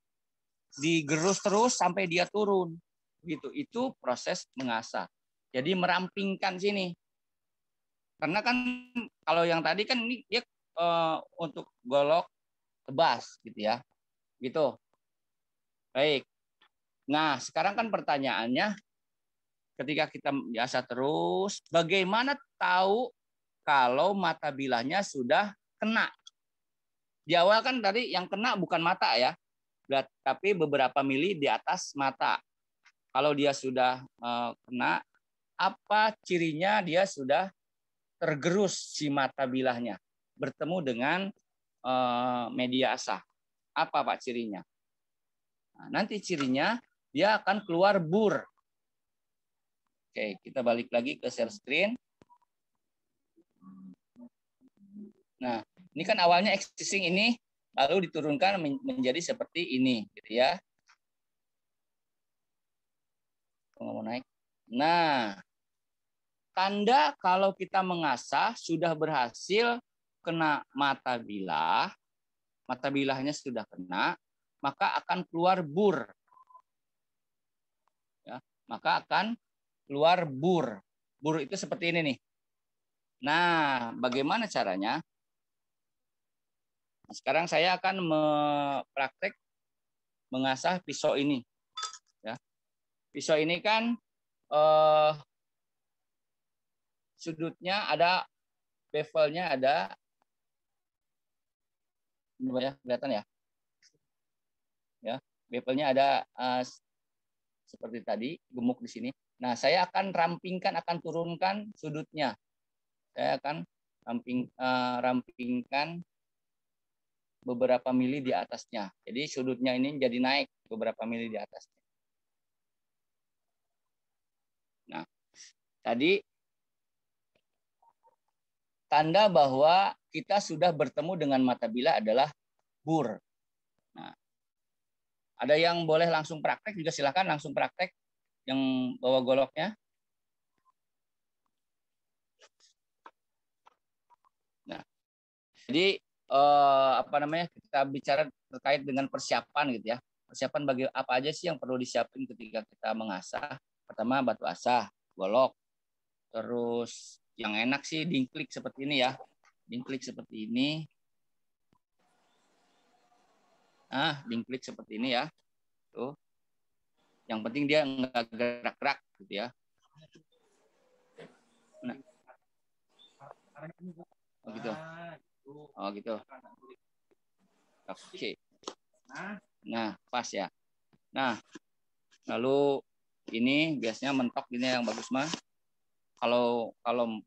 digerus terus sampai dia turun, gitu. Itu proses mengasah. Jadi merampingkan sini. Karena kan kalau yang tadi kan ini dia untuk golok tebas gitu ya. Gitu. Baik. Nah, sekarang kan pertanyaannya ketika kita biasa terus, bagaimana tahu kalau mata bilahnya sudah kena? Di awal kan tadi yang kena bukan mata ya, tapi beberapa mili di atas mata. Kalau dia sudah kena, apa cirinya dia sudah tergerus si mata bilahnya, bertemu dengan media asah. Apa Pak cirinya? Nah, nanti cirinya dia akan keluar bur. Oke, kita balik lagi ke share screen. Nah, ini kan awalnya existing ini, lalu diturunkan menjadi seperti ini, gitu ya. Mau naik. Nah, tanda kalau kita mengasah sudah berhasil kena mata bilahnya sudah kena, maka akan keluar bur. Ya, maka akan keluar bur. Bur itu seperti ini nih. Nah, bagaimana caranya? Nah, sekarang saya akan praktek mengasah pisau ini. Ya. Pisau ini kan sudutnya ada, bevelnya ada, ini ya, kelihatan ya? Ya, bevelnya ada seperti tadi, gemuk di sini. Nah, saya akan rampingkan, akan turunkan sudutnya. Saya akan rampingkan beberapa mili di atasnya. Jadi sudutnya ini jadi naik beberapa mili di atasnya. Nah, tadi tanda bahwa kita sudah bertemu dengan mata bilah adalah bur. Nah, ada yang boleh langsung praktek juga, silakan langsung praktek yang bawa goloknya. Nah, jadi kita bicara terkait dengan persiapan gitu ya. Persiapan bagi apa aja sih yang perlu disiapin ketika kita mengasah? Pertama batu asah, golok, terus yang enak sih dingklik seperti ini ya, dingklik seperti ini. Nah, dingklik seperti ini ya. Tuh. Yang penting dia nggak gerak-gerak gitu ya. Nah. Oh gitu. Oh gitu. Oke. Nah, pas ya. Nah, lalu ini biasanya mentok ini yang bagus mah. Kalau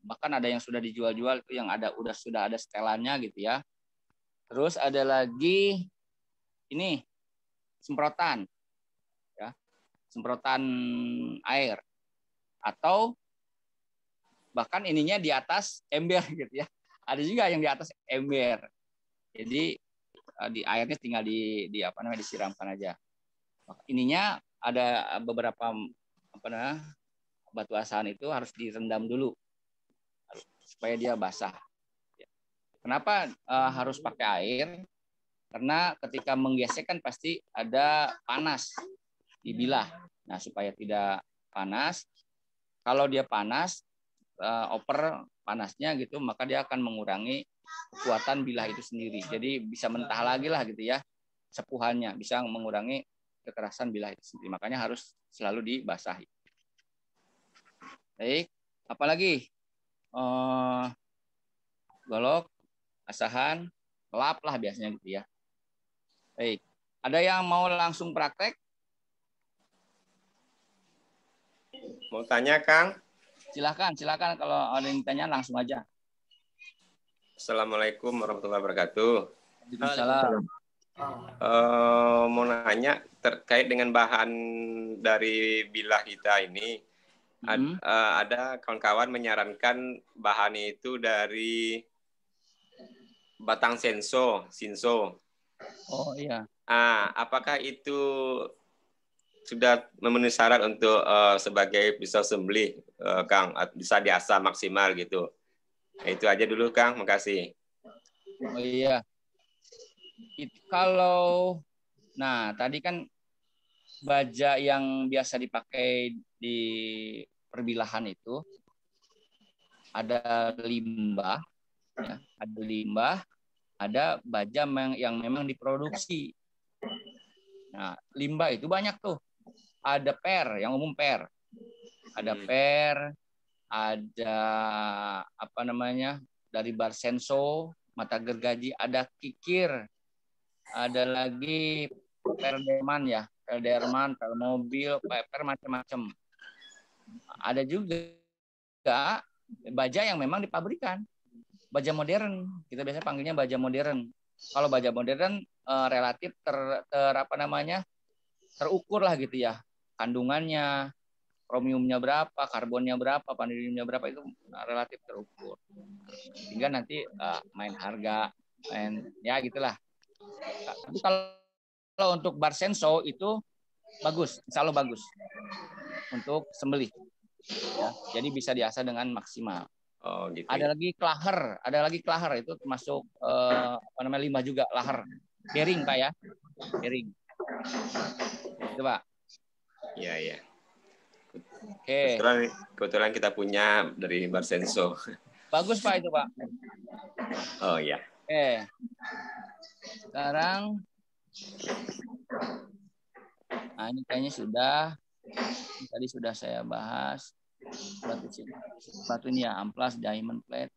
bahkan ada yang sudah dijual-jual itu yang sudah ada setelannya gitu ya. Terus ada lagi ini semprotan ya. Semprotan air atau bahkan ininya di atas ember gitu ya. Ada juga yang di atas ember. Jadi di airnya tinggal disiramkan aja. Ininya ada beberapa batu asahan itu harus direndam dulu supaya dia basah. Kenapa harus pakai air? Karena ketika menggesek kan pasti ada panas di bilah. Nah, supaya tidak panas, kalau dia panas, oper panasnya gitu, maka dia akan mengurangi kekuatan bilah itu sendiri. Jadi bisa mentah lagi lah gitu ya, sepuhannya bisa mengurangi kekerasan bilah itu sendiri. Makanya harus selalu dibasahi. Baik, apalagi golok, asahan, lap lah biasanya gitu ya. Baik, ada yang mau langsung praktek? Mau tanya, Kang? Silakan kalau ada yang tanya langsung aja. Assalamualaikum warahmatullahi wabarakatuh. Waalaikumsalam. Mau nanya terkait dengan bahan dari bilah kita ini. Ada kawan-kawan menyarankan bahan itu dari batang sinso. Oh iya. Apakah itu sudah memenuhi syarat untuk sebagai pisau sembelih, Kang? Bisa diasah maksimal gitu. Nah, itu aja dulu, Kang. Makasih. Oh iya. Nah tadi kan baja yang biasa dipakai di perbilahan itu ada limbah, ya, ada baja yang memang diproduksi. Nah, limbah itu banyak tuh. Ada yang umum ada ada dari Barsenso, mata gergaji, ada kikir, ada lagi perdeman ya, Pelderman, pel mobil, paper macam-macam. Ada juga baja yang memang dipabrikan. Baja modern, kita biasanya panggilnya baja modern. Kalau baja modern relatif terukur lah gitu ya. Kandungannya, kromiumnya berapa, karbonnya berapa, vanadiumnya berapa, itu relatif terukur. Sehingga nanti main harga, ya gitulah. Tapi kalau untuk Barsenso itu bagus, insya Allah bagus untuk sembelih. Ya, jadi bisa diasah dengan maksimal. Oh, gitu. Ada lagi klaher itu termasuk 5 juga laher. Bearing Pak ya, bearing. Itu Pak. Iya, iya. Oke. Kebetulan kita punya dari Barsenso. Bagus Pak itu Pak. Oh iya. Oke. Sekarang, nah ini kayaknya sudah. Tadi sudah saya bahas. Batu ini ya, amplas, diamond plate.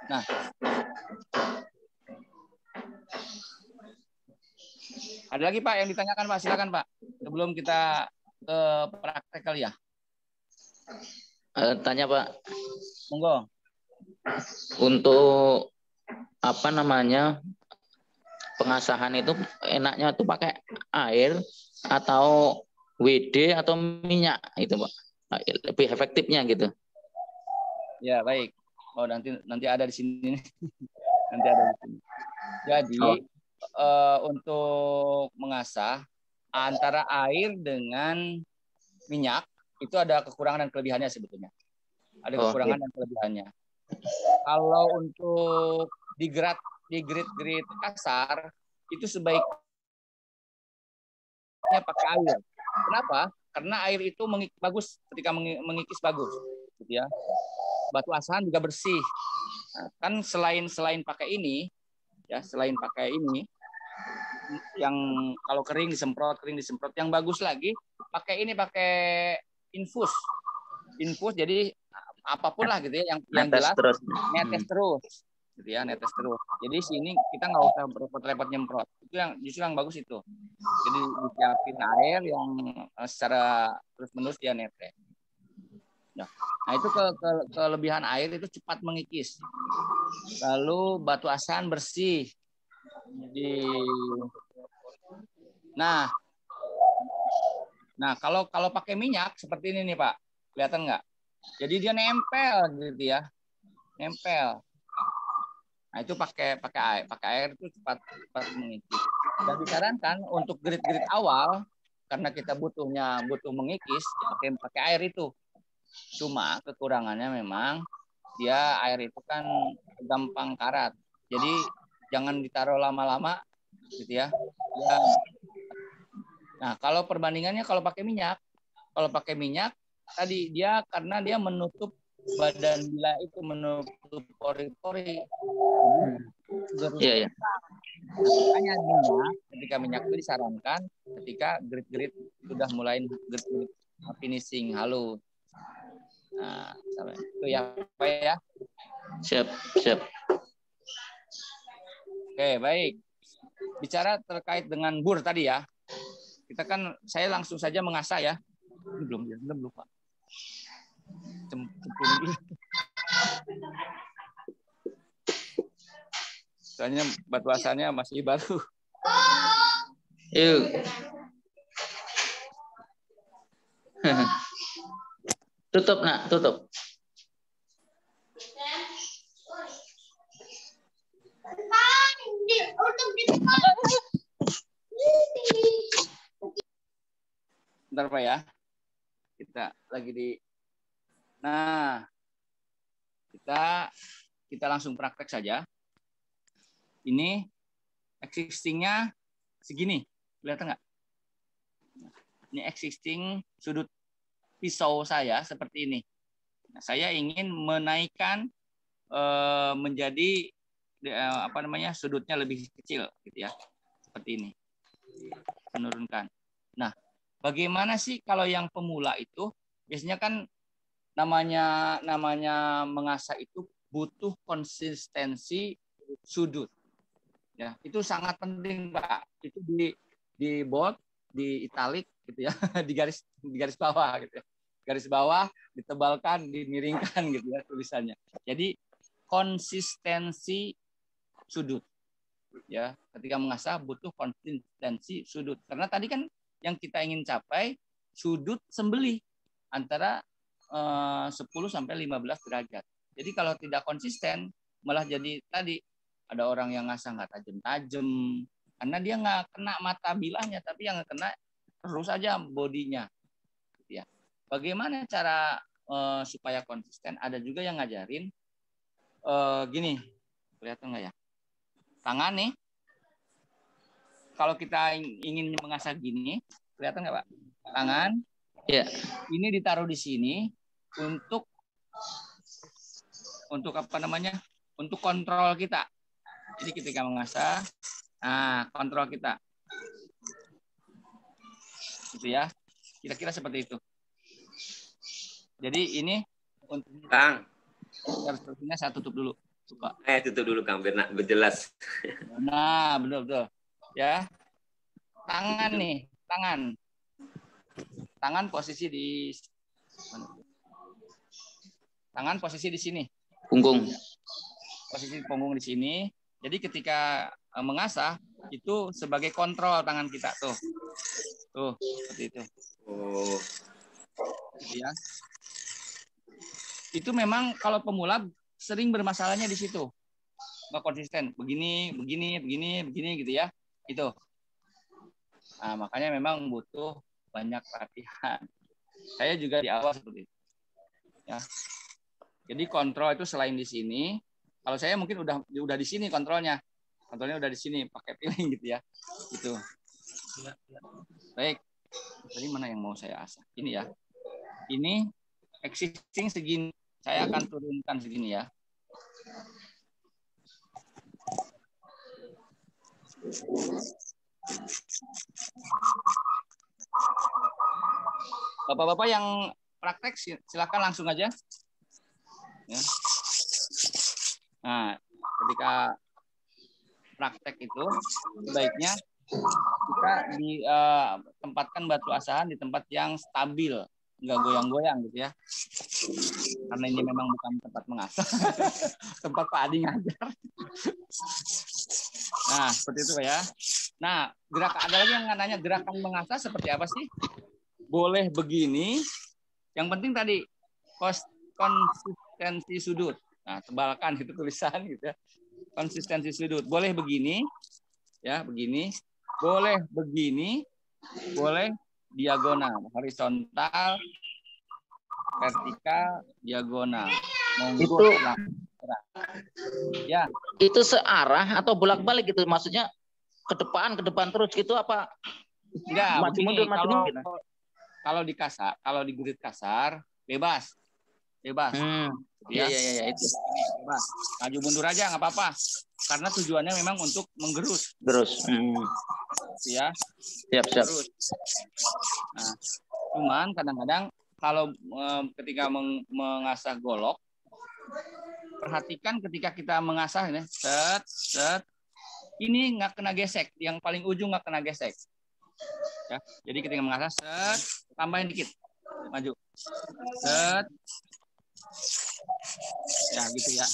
Nah, ada lagi Pak yang ditanyakan Pak, silakan Pak. Sebelum kita ke praktek kali ya. Tanya Pak, Monggo. untuk apa namanya pengasahan itu enaknya tuh pakai air atau WD atau minyak itu Pak, lebih efektifnya gitu. Ya baik. Oh nanti ada di sini. Nanti ada di sini. Jadi untuk mengasah antara air dengan minyak itu ada kekurangan dan kelebihannya sebetulnya. Ada kekurangan dan kelebihannya. Kalau untuk di grid kasar itu sebaiknya pakai air. Kenapa? Karena air itu bagus ketika mengikis bagus, gitu ya. Batu asahan juga bersih. Nah, kan selain pakai ini, ya selain pakai ini, yang kalau kering disemprot, yang bagus lagi pakai infus, jadi apapun lah gitu ya, yang jelas netes terus. Gitu ya, netes terus. Jadi sini kita nggak usah repot-repot nyemprot. Itu yang justru yang bagus itu. Jadi disiapin air yang secara terus-menerus dia netes. Nah itu kelebihan air itu cepat mengikis. Lalu batu asahan bersih. Nah kalau pakai minyak seperti ini nih Pak, kelihatan nggak? Jadi dia nempel gitu ya, nempel. Nah itu pakai air itu cepat mengikis. Dan disarankan untuk grid awal karena kita butuh mengikis, pakai air itu. Cuma kekurangannya memang dia air itu kan gampang karat. Jadi jangan ditaruh lama-lama gitu ya. Nah, kalau perbandingannya kalau pakai minyak tadi karena dia menutup badan bila itu, menutup pori-pori. Iya. Makanya ketika minyak itu disarankan ketika grid sudah mulai grid finishing halus. Nah, itu ya Pak ya. Siap. Oke, baik. Bicara terkait dengan bur tadi ya. Kita kan saya langsung saja mengasah ya. Ini belum lupa. Soalnya batu asahannya masih baru. Yuk. Tutup. Bentar Pak ya. Kita lagi di. Nah, kita langsung praktek saja. Ini existing-nya segini, kelihatan nggak? Ini existing sudut pisau saya seperti ini. Nah, saya ingin menaikkan menjadi sudutnya lebih kecil, gitu ya, seperti ini. Menurunkan. Nah, bagaimana sih kalau yang pemula itu biasanya kan namanya mengasah itu butuh konsistensi sudut. Ya, itu sangat penting, Pak. Itu di bold, di italic gitu ya, di garis bawah gitu ya. Garis bawah ditebalkan, dimiringkan gitu ya tulisannya. Jadi konsistensi sudut. Ya, ketika mengasah butuh konsistensi sudut. Karena tadi kan yang kita ingin capai sudut sembelih antara 10 sampai 15 derajat. Jadi kalau tidak konsisten malah jadi tadi ada orang yang ngasah nggak tajam-tajam karena dia nggak kena mata bilahnya, tapi yang kena terus aja bodinya. Gitu ya. Bagaimana cara supaya konsisten? Ada juga yang ngajarin gini, kelihatan nggak ya? Tangan nih, kalau kita ingin mengasah gini, kelihatan nggak Pak? Tangan, ya, ini ditaruh di sini untuk apa namanya? Untuk kontrol kita. Jadi ketika mengasah, nah kontrol kita, gitu ya. Kira-kira seperti itu. Jadi ini untuk Kang. sepertinya saya tutup dulu. Coba. Tutup dulu Kang, biar jelas. Nah, betul-betul. Ya. Tangan nih, tangan. Tangan posisi di sini. punggung. Posisi punggung di sini. Jadi ketika mengasah itu sebagai kontrol tangan kita tuh. Tuh, seperti itu. Oh. Ya. Itu memang kalau pemula sering bermasalahnya di situ. Nggak konsisten. Begini gitu ya. Itu. Nah, makanya memang butuh banyak latihan. Saya juga di awal seperti itu. Ya. Jadi kontrol itu selain di sini, kalau saya mungkin udah di sini kontrolnya. Kontrolnya udah di sini pakai piling gitu ya. Gitu. Baik. Tadi mana yang mau saya asah? Ini ya. Ini existing segini. Saya akan turunkan segini ya. Bapak-bapak yang praktek silakan langsung aja. Ya. Nah, ketika praktek itu sebaiknya kita tempatkan batu asahan di tempat yang stabil, nggak goyang-goyang gitu ya. Karena ini memang bukan tempat mengasah, tempat Pak Adi ngajar. Nah, seperti itu Pak ya. Nah, ada lagi yang nanya gerakan mengasah seperti apa sih? Boleh begini. Yang penting tadi konsistensi sudut. Nah, tebalkan itu tulisan gitu ya. Konsistensi sudut. Boleh begini, ya begini. Boleh begini. Boleh diagonal, horizontal, vertikal, diagonal. Itu ya. Itu searah atau bolak-balik gitu, maksudnya ke depan terus gitu apa? Enggak, maju mundur gitu. Kalau di grid kasar bebas. Ya, itu. Bebas. Maju mundur aja nggak apa-apa. Karena tujuannya memang untuk menggerus. Ya. Siap. Terus. Nah, cuman kadang-kadang kalau ketika mengasah golok, perhatikan ketika kita mengasah ini, set, ini nggak kena gesek, yang paling ujung nggak kena gesek. Ya, jadi ketika mengasah set, tambahin dikit, maju, set, ya gitu ya.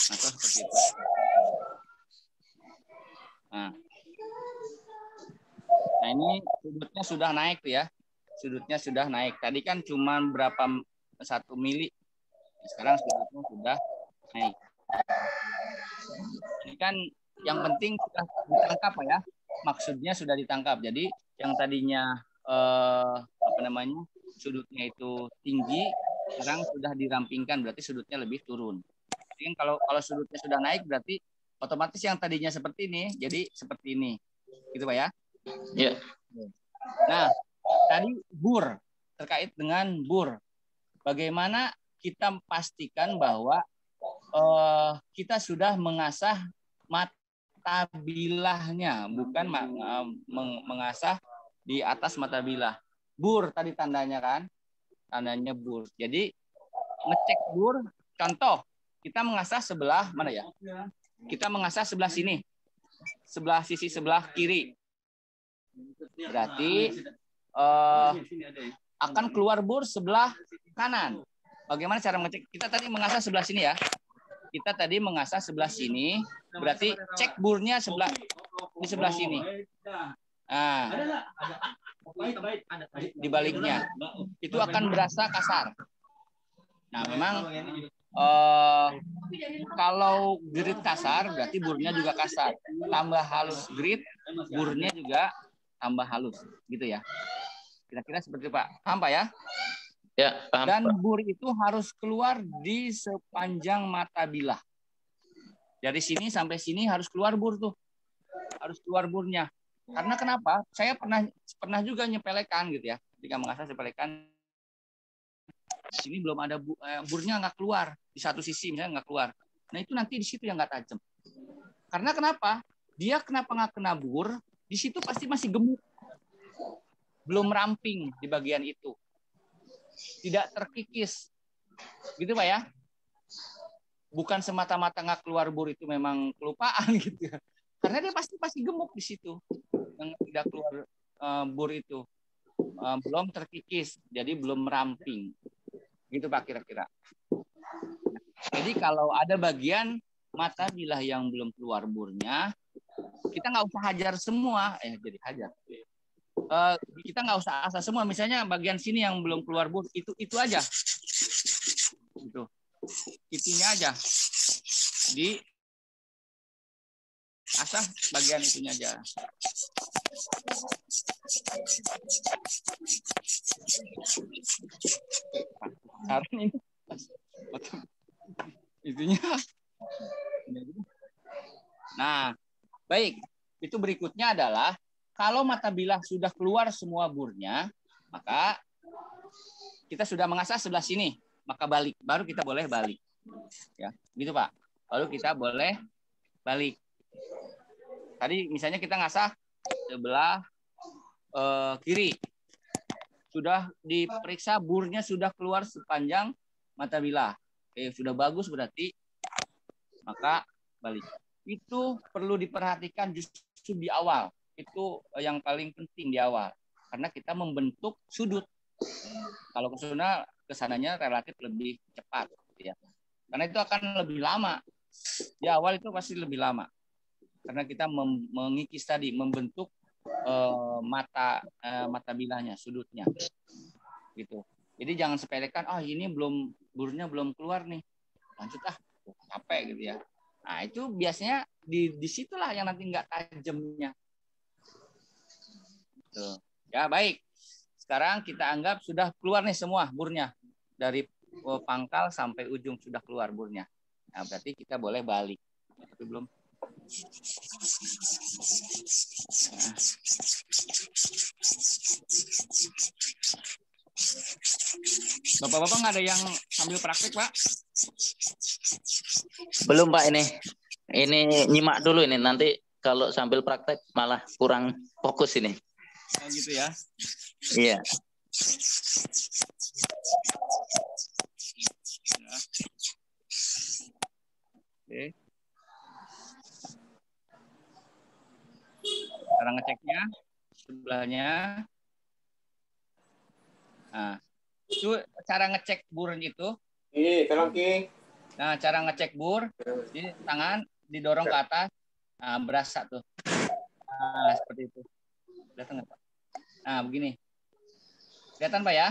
Seperti itu. Nah ini sudutnya sudah naik tuh ya. Sudutnya sudah naik. Tadi kan cuma berapa 1 mili. Sekarang sudutnya sudah naik. Ini kan yang penting sudah ditangkap ya. Maksudnya sudah ditangkap. Jadi yang tadinya sudutnya itu tinggi, sekarang sudah dirampingkan, berarti sudutnya lebih turun. Jadi kalau sudutnya sudah naik berarti otomatis yang tadinya seperti ini jadi seperti ini. Gitu Pak ya? Iya. Nah, tadi bur, terkait dengan bur. Bagaimana kita pastikan bahwa kita sudah mengasah mata bilahnya, bukan mengasah di atas mata bilah. Bur tadi tandanya kan, tandanya bur. Jadi ngecek bur, contoh kita mengasah sebelah mana ya? Kita mengasah sebelah sini, sebelah sisi sebelah kiri. Berarti akan keluar bur sebelah kanan. Bagaimana cara mengecek? Kita tadi mengasah sebelah sini ya. Kita tadi mengasah sebelah sini, berarti cek burnya di sebelah sini. Nah, di baliknya itu akan berasa kasar. Nah, memang kalau grit kasar berarti burnya juga kasar. Tambah halus grit, burnya juga tambah halus, gitu ya. Kira-kira seperti itu, Pak. Paham, Pak ya? Ya, paham. Dan bur itu harus keluar di sepanjang mata bilah. Dari sini sampai sini harus keluar bur tuh. Harus keluar burnya. Karena kenapa? Saya pernah juga nyepelekan gitu ya. Ketika mengasah sepelekan, sini belum ada burnya nggak keluar. Di satu sisi misalnya nggak keluar. Nah itu nanti di situ yang nggak tajam. Karena kenapa? Dia kenapa nggak kena bur? Di situ pasti masih gemuk. Belum ramping di bagian itu. Tidak terkikis. Gitu Pak ya? Bukan semata-mata nggak keluar bur itu memang kelupaan gitu ya. Karena dia pasti gemuk di situ. Yang tidak keluar bur itu. Belum terkikis. Jadi belum ramping. Gitu Pak kira-kira. Jadi kalau ada bagian mata bilah yang belum keluar burnya, kita nggak usah hajar semua. Jadi hajar. Kita nggak usah asah semua. Misalnya bagian sini yang belum keluar bur, itu aja. Gitu. Itunya aja. Di asah bagian itunya aja. Sekarang ini itunya. Nah, baik. Itu berikutnya adalah kalau mata bilah sudah keluar semua burnya, maka kita sudah mengasah sebelah sini, maka balik. Baru kita boleh balik. Ya, gitu Pak. Baru kita boleh balik. Tadi misalnya kita ngasah sebelah kiri. Sudah diperiksa burnya sudah keluar sepanjang mata bilah. Oke, sudah bagus berarti. Maka balik. Itu perlu diperhatikan justru di awal. Itu yang paling penting di awal. Karena kita membentuk sudut. Kalau kesananya relatif lebih cepat. Ya. Karena itu akan lebih lama. Di awal itu pasti lebih lama. Karena kita mengikis tadi, membentuk mata bilahnya, sudutnya. Gitu. Jadi jangan sepelekan, ini burnya belum keluar nih. Lanjut capek gitu ya. Nah itu biasanya di situlah yang nanti nggak tajamnya. Tuh. Ya baik. Sekarang kita anggap sudah keluar nih semua burnya. Dari pangkal sampai ujung sudah keluar burnya. Nah berarti kita boleh balik. Tapi belum. Nah. Bapak-bapak nggak ada yang sambil praktek Pak? Belum Pak ini. Ini nyimak dulu ini. Nanti kalau sambil praktek malah kurang fokus ini. Gitu ya. Iya. Oke. Cara ngeceknya sebelahnya. Nah, itu cara ngecek bur itu. Nah, cara ngecek bur di tangan didorong ke atas. Nah, berasa tuh. Nah, seperti itu. Kelihatan nggak Pak? Nah, begini. Kelihatan Pak ya?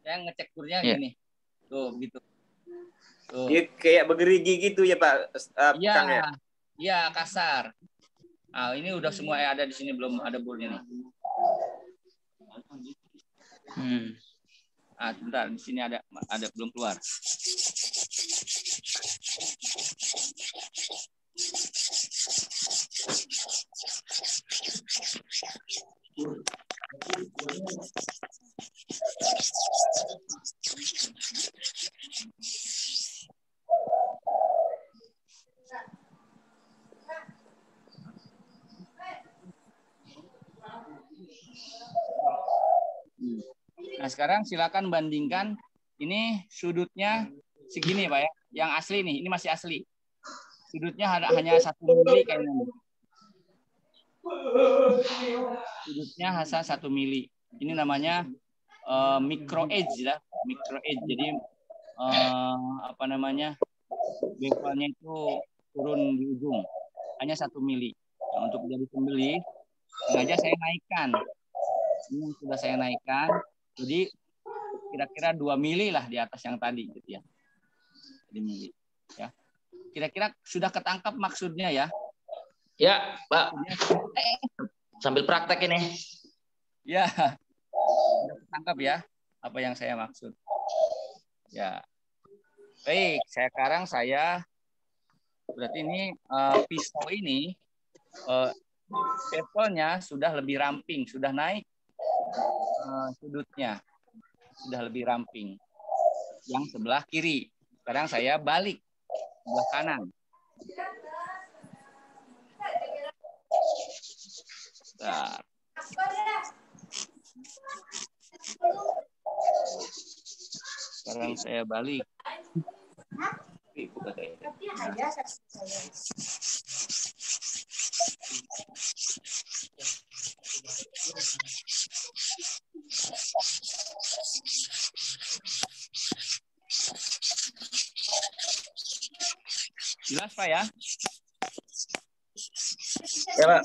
Saya ngecek burnya gini. Tuh, gitu. Tuh. Dia kayak bergerigi gitu ya Pak? Iya, Kang, ya? Iya, kasar. Nah, ini udah semua ada di sini, belum ada burnya nih. Nah, sebentar, di sini ada belum keluar. Nah, sekarang silakan bandingkan ini sudutnya segini, Pak ya. Yang asli nih, ini masih asli. Sudutnya hanya 1 mili kayaknya. Sudutnya hanya 1 mili. Ini namanya micro edge ya, micro edge. Jadi apa namanya? Bevelnya itu turun di ujung. Hanya 1 mili. Nah, untuk jadi pembeli, sengaja saya naikkan. Ini sudah saya naikkan. Jadi kira-kira 2 mili lah di atas yang tadi gitu ya. Jadi mili ya. Kira-kira sudah ketangkap maksudnya ya? Ya, Pak. Sambil praktek ini. Ya. Sudah ketangkap ya apa yang saya maksud. Ya. Baik, sekarang saya berarti ini pisau ini bevelnya sudah lebih ramping, sudah naik sudutnya. Sudah lebih ramping. Yang sebelah kiri. Sekarang saya balik sebelah kanan. Bentar. Sekarang saya balik. Jelas Pak ya? Ya, Pak.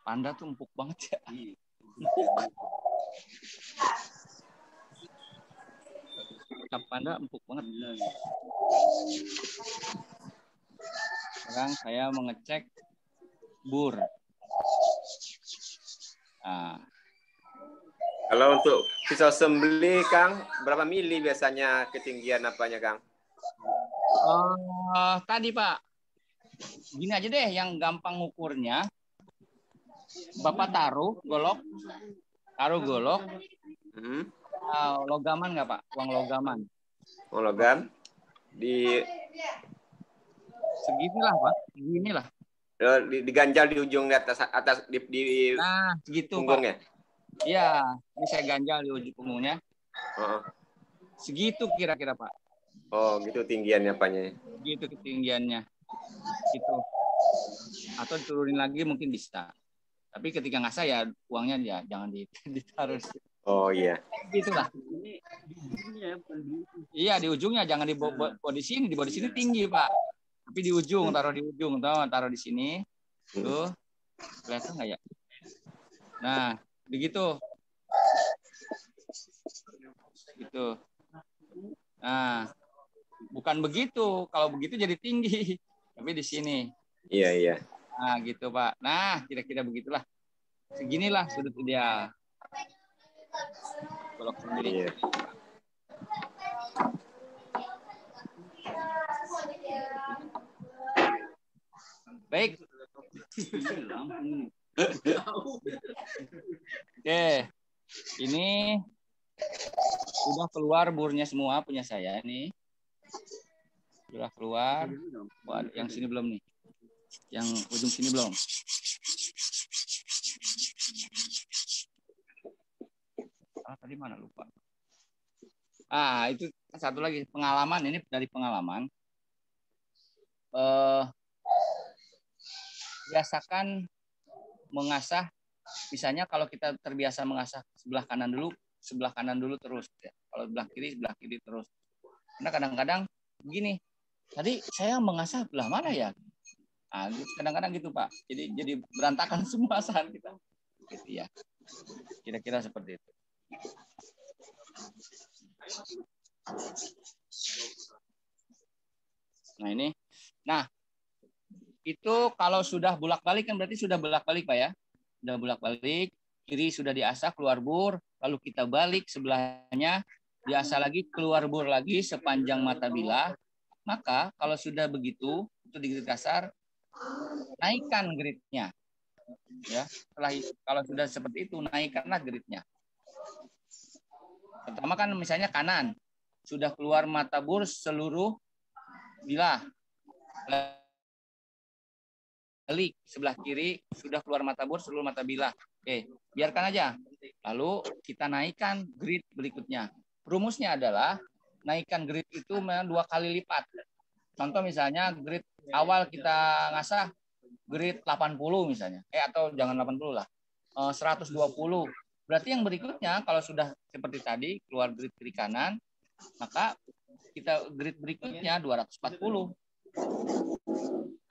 Panda tuh empuk banget ya. Kap panda empuk banget. Sekarang saya mengecek bur. Nah. Kalau untuk pisau sembelih, Kang, berapa mili biasanya ketinggian apanya, Kang? Tadi Pak, gini aja deh yang gampang ngukurnya. Bapak taruh golok. Logaman nggak Pak? Uang logaman. Uang logam di seginilah Pak, seginilah. Diganjal di ujung di atas di nah segitu punggungnya. Pak. Iya, ini saya ganjal di ujung punggungnya. Segitu kira-kira Pak. Oh, gitu tinggiannya apanya? Gitu ketinggiannya. Gitu. Atau diturunin lagi mungkin bisa. Tapi ketika ngasah ya uangnya ya jangan ditaruh. Oh iya. Gitulah. Iya di ujungnya jangan dibawa di sini, dibawa di sini tinggi Pak. Tapi di ujung, taruh di ujung, taruh di sini. Tuh. Kelihatan nggak ya? Nah, begitu. Gitu. Nah, bukan begitu. Kalau begitu jadi tinggi. Tapi di sini. Iya, iya. Nah, gitu, Pak. Nah, kira-kira begitulah. Seginilah sudut ideal. Golok sendiri. Iya. Baik. Oke. Ini sudah keluar burnya semua punya saya nih. Sudah keluar. Wah, yang sini belum nih. Yang ujung sini belum. Tadi mana lupa. Itu satu lagi pengalaman, ini dari pengalaman. Biasakan mengasah, misalnya kalau kita terbiasa mengasah sebelah kanan dulu terus. Ya. Kalau sebelah kiri terus. Karena kadang-kadang begini, tadi saya mengasah belah mana ya? Kadang-kadang gitu Pak. Jadi berantakan semua asahan kita. Gitu ya. Kira-kira seperti itu. Nah ini, itu kalau sudah bolak-balik kan berarti sudah bolak-balik Pak ya. Sudah bolak-balik, kiri sudah diasah keluar bur, lalu kita balik sebelahnya, diasah lagi keluar bur lagi sepanjang mata bilah. Maka kalau sudah begitu, itu di grid kasar, naikkan gridnya. Ya, setelah kalau sudah seperti itu, naikkanlah gridnya. Pertama kan misalnya kanan, sudah keluar mata bur seluruh bilah. Balik sebelah kiri sudah keluar mata bor seluruh mata bilah. Oke, biarkan aja. Lalu kita naikkan grid berikutnya. Rumusnya adalah naikkan grid itu 2 kali lipat. Contoh misalnya grid awal kita ngasah grid 80 misalnya. Atau jangan 80 lah. 120. Berarti yang berikutnya kalau sudah seperti tadi keluar grid kiri kanan, maka kita grid berikutnya 240.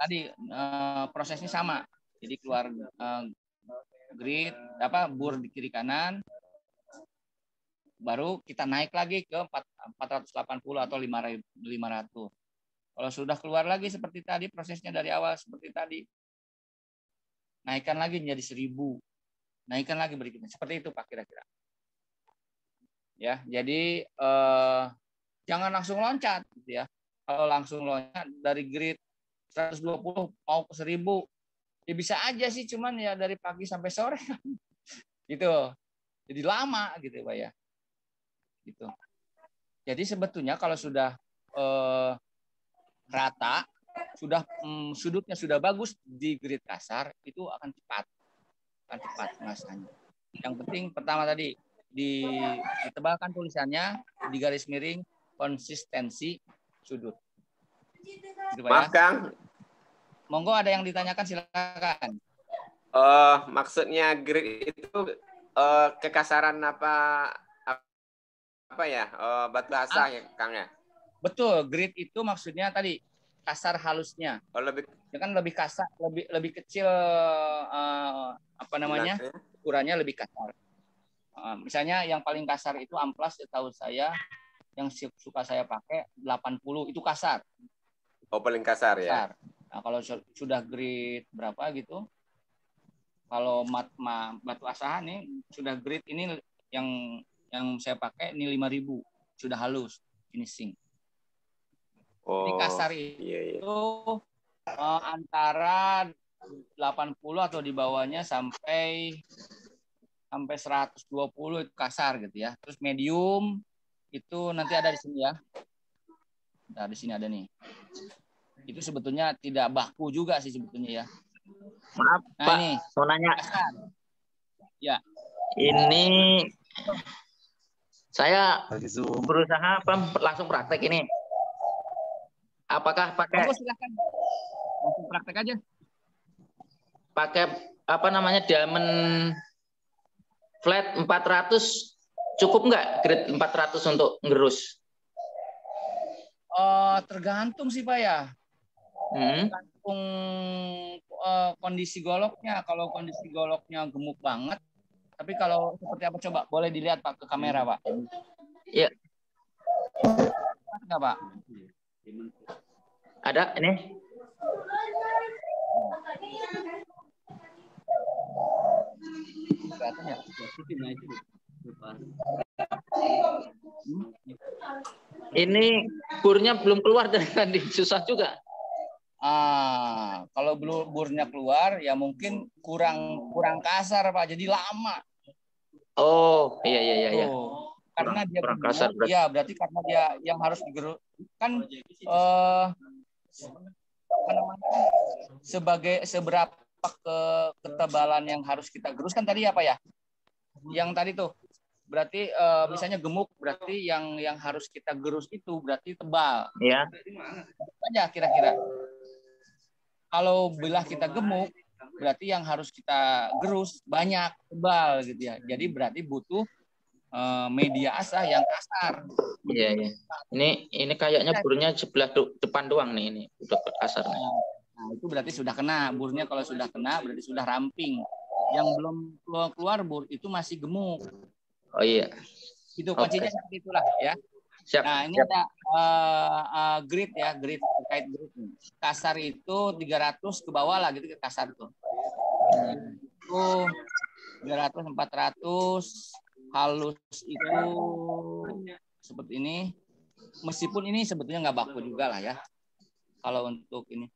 Tadi prosesnya sama. Jadi keluar grid bur di kiri kanan, baru kita naik lagi ke 480 atau 500. Kalau sudah keluar lagi seperti tadi, prosesnya dari awal seperti tadi, naikkan lagi menjadi 1000, naikkan lagi berikutnya. Seperti itu Pak kira-kira. Ya, jadi jangan langsung loncat, gitu ya. Kalau langsung loncat dari grid 120 mau ke 1000, ya bisa aja sih, cuman ya dari pagi sampai sore gitu. Jadi lama gitu Pak ya. Gitu. Jadi sebetulnya kalau sudah rata, sudah sudutnya sudah bagus di grid kasar, itu akan cepat pengasahannya. Yang penting pertama tadi ditebalkan tulisannya, di garis miring konsistensi sudut. Gitu, Pak, Maaf ya? Kang. Monggo ada yang ditanyakan silakan. Maksudnya grid itu kekasaran apa ya? Batu asah ya Kang ya? Betul, grid itu maksudnya tadi kasar halusnya. Lebih Ya kan lebih kasar, lebih kecil ukurannya lebih kasar. Misalnya yang paling kasar itu amplas, setahu saya yang suka saya pakai 80 itu kasar. Oh, paling kasar ya. Nah, kalau sudah grade berapa gitu, kalau batu asahan nih sudah grade ini yang saya pakai ini 5000, sudah halus finishing. Oh, jadi kasar itu antara 80 atau di bawahnya sampai 120 itu kasar gitu ya. Terus medium itu nanti ada di sini ya. Nah, di sini ada nih. Itu sebetulnya tidak baku juga sih sebetulnya ya. Maaf Pak, ini mau nanya. kasar. Ya. Ini saya berusaha langsung praktek ini. Apakah pakai? Oh, silakan. Langsung praktek aja. Pakai diamond flat 400 cukup nggak grade 400 untuk ngerus? Tergantung sih Pak ya. Tergantung kondisi goloknya. Kalau kondisi goloknya gemuk banget, tapi kalau seperti apa coba boleh dilihat Pak ke kamera Pak. Iya. Enggak Pak? Ada ini. Ini burnya belum keluar dari tadi, susah juga. Kalau burnya keluar ya mungkin kurang kasar Pak, jadi lama. Oh, iya. Karena dia kurang kasar berarti. Ya, berarti karena dia yang harus digerus kan seberapa ketebalan yang harus kita gerus kan tadi apa ya? Yang tadi tuh berarti misalnya gemuk, berarti yang harus kita gerus itu berarti tebal. Iya. Aja kira-kira. Kalau bilah kita gemuk, berarti yang harus kita gerus banyak, tebal gitu ya. Jadi berarti butuh media asah yang kasar. Iya. Ini kayaknya burnya sebelah depan doang nih, ini udah kasar. Nah, itu berarti sudah kena. Burnya kalau sudah kena berarti sudah ramping. Yang belum keluar bur itu masih gemuk. Oh iya. Itu kuncinya seperti itulah ya. Siap. Nah, ini ada grid ya, grid terkait grid. Kasar itu 300 ke bawah lah gitu, ke kasar tuh. Itu 300, 400, halus itu seperti ini. Meskipun ini sebetulnya nggak baku juga lah ya. Kalau untuk ini,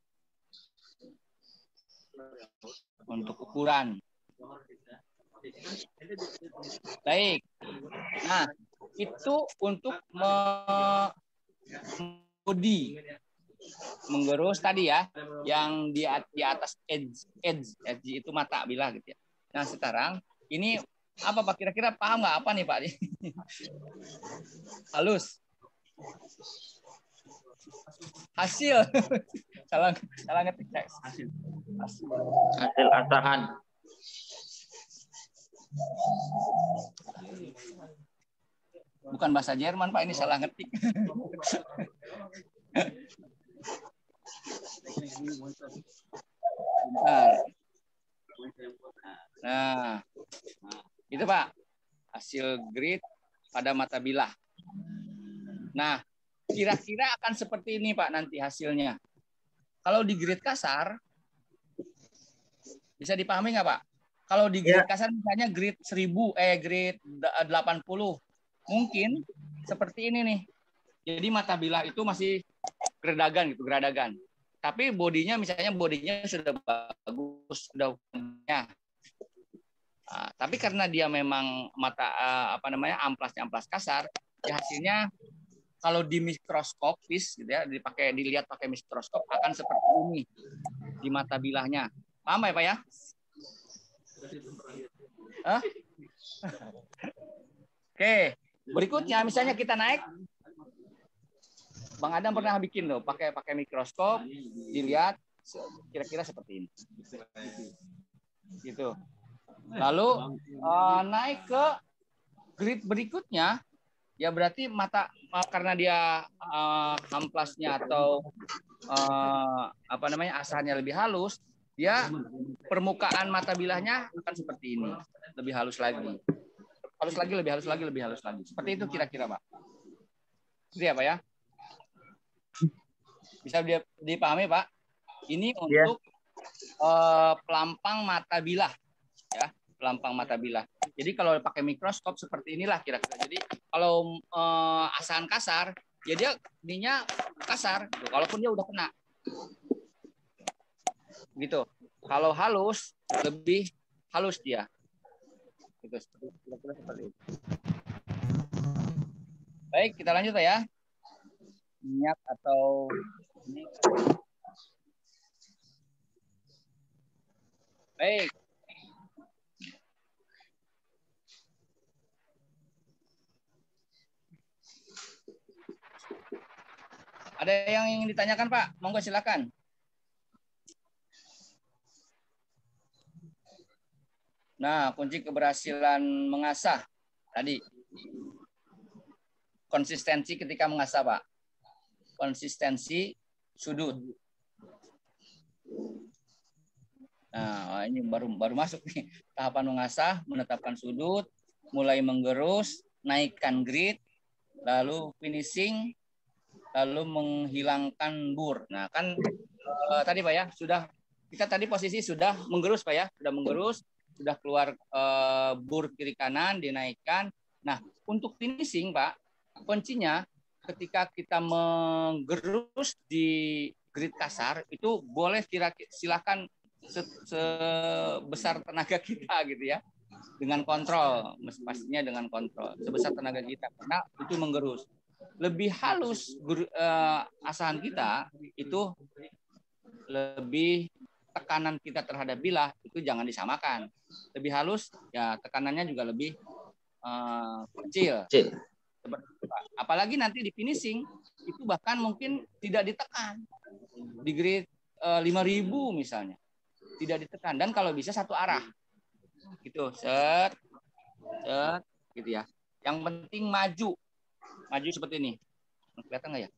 untuk ukuran. Baik. Nah, itu untuk body menggerus tadi ya, yang di atas edge itu mata bilah gitu ya. Nah, sekarang ini apa Pak, kira-kira paham nggak apa nih Pak? Halus. Hasil. salah ngetik hasil asahan. Bukan bahasa Jerman Pak, ini salah ngetik. Nah, itu Pak, hasil grid pada mata bilah. Nah, kira-kira akan seperti ini Pak nanti hasilnya. Kalau di grid kasar, bisa dipahami nggak Pak? Kalau di grid kasar misalnya grid 1000, grid 80, mungkin seperti ini nih. Jadi mata bilah itu masih geradagan gitu, geradagan. Tapi bodinya misalnya sudah bagus, sudah punya. Nah, tapi karena dia memang mata amplasnya amplas kasar, ya hasilnya kalau di mikroskopis gitu ya, dilihat pakai mikroskop akan seperti ini di mata bilahnya. Paham ya Pak ya? Oke, berikutnya misalnya kita naik, Bang Adam pernah bikin loh, pakai mikroskop, dilihat kira-kira seperti ini. Gitu. Lalu naik ke grid berikutnya, ya berarti mata karena dia amplasnya atau asahannya lebih halus, dia permukaan mata bilahnya akan seperti ini, lebih halus lagi. Lebih halus lagi. Seperti itu kira-kira, Pak. Itu ya, Pak ya? Bisa dipahami, Pak? Ini untuk pelampang mata bilah, ya, pelampang mata bilah. Jadi kalau pakai mikroskop seperti inilah kira-kira. Jadi kalau asahan kasar, ya dia ininya kasar. Walaupun dia udah kena, gitu. Kalau halus, lebih halus dia. Gitu, kira-kira seperti itu. Baik, kita lanjut ya. Minyak atau ini. Baik. Ada yang ingin ditanyakan, Pak? Monggo silakan. Nah, kunci keberhasilan mengasah tadi. Konsistensi ketika mengasah, Pak. Konsistensi sudut. Nah, ini baru masuk nih. Tahapan mengasah, menetapkan sudut, mulai menggerus, naikkan grid, lalu finishing, lalu menghilangkan bur. Nah, kan tadi Pak ya, kita tadi posisi sudah menggerus Pak ya, sudah menggerus, sudah keluar bur kiri kanan, dinaikkan. Nah, untuk finishing Pak, kuncinya ketika kita menggerus di grid kasar itu boleh silakan sebesar tenaga kita gitu ya, dengan kontrol, pastinya dengan kontrol sebesar tenaga kita karena itu menggerus. Lebih halus asahan kita itu lebih tekanan kita terhadap bilah itu jangan disamakan. Lebih halus ya tekanannya juga lebih kecil. Apalagi nanti di finishing itu bahkan mungkin tidak ditekan. Di grade 5.000 misalnya. Tidak ditekan dan kalau bisa satu arah. Gitu, set gitu ya. Yang penting maju seperti ini. Kelihatan nggak ya?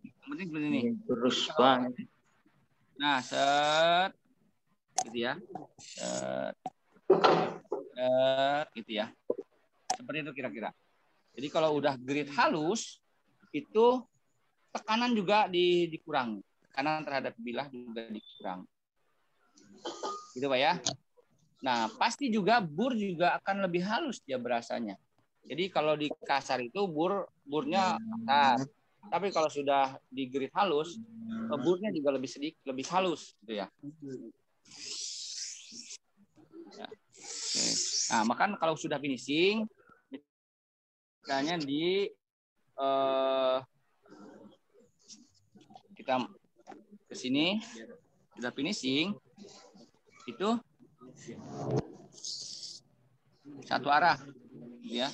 Yang penting seperti ini. Terus banget. Nah, set gitu ya. Set. gitu ya. Seperti itu kira-kira. Jadi kalau udah grit halus, itu tekanan juga dikurangi. Tekanan terhadap bilah juga dikurangi. Gitu Pak ya. Nah, pasti juga bur juga akan lebih halus dia berasanya. Jadi kalau di kasar itu burnya kasar. Tapi kalau sudah di grit halus, burnya juga lebih sedikit, lebih halus gitu ya. Ya. Oke. Nah, maka kalau sudah finishing, misalnya di kita ke sini sudah finishing, itu satu arah, ya,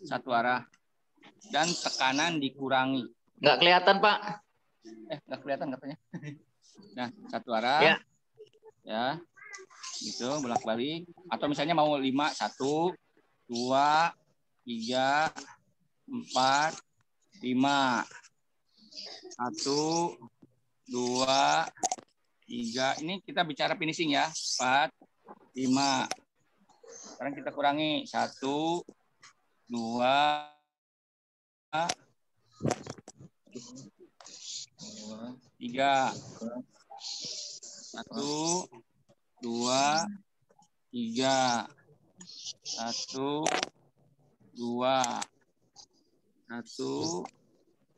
satu arah. Dan tekanan dikurangi. Nggak kelihatan, Pak. Nggak kelihatan katanya. Nah, satu arah. Ya. Ya. Gitu, bolak-balik. Atau misalnya mau 5, 1, 2, 3, 4, 5. 1, 2, 3. Ini kita bicara finishing ya. 4, 5. Sekarang kita kurangi. 1, 2, 3, 1, 2, 3, 1, 2, 1,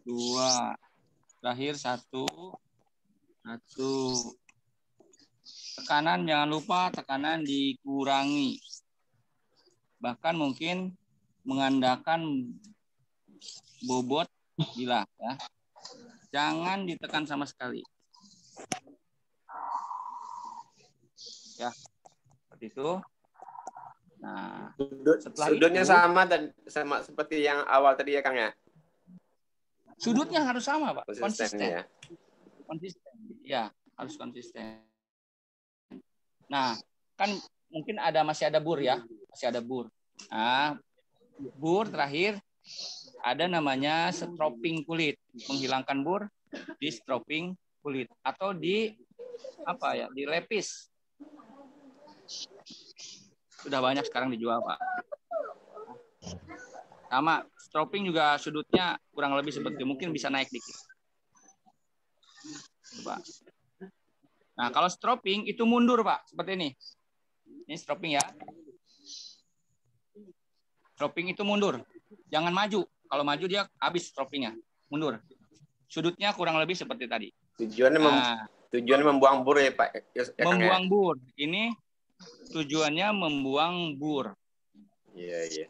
2, terakhir 1, 1. Tekanan jangan lupa tekanan dikurangi. Bahkan mungkin mengandalkan bobot bilah ya. Jangan ditekan sama sekali. Ya, seperti itu. Nah, sudutnya itu, sama seperti yang awal tadi ya Kang ya. Sudutnya harus sama, Pak. Konsisten ya. Konsisten. Ya, harus konsisten. Nah, kan mungkin masih ada bur ya, masih ada bur. Nah, bur terakhir ada namanya stropping kulit, menghilangkan bur di stropping kulit atau di lepis. Sudah banyak sekarang dijual, Pak. Sama stropping juga sudutnya kurang lebih seperti mungkin bisa naik dikit. Coba. Nah, kalau stropping itu mundur, Pak, seperti ini. Ini stropping ya. Stropping itu mundur. Jangan maju. Kalau maju dia habis stroppingnya. Mundur. Sudutnya kurang lebih seperti tadi. Tujuannya membuang bur ya, Pak. Ya, membuang bur. Ini tujuannya membuang bur. Iya, iya.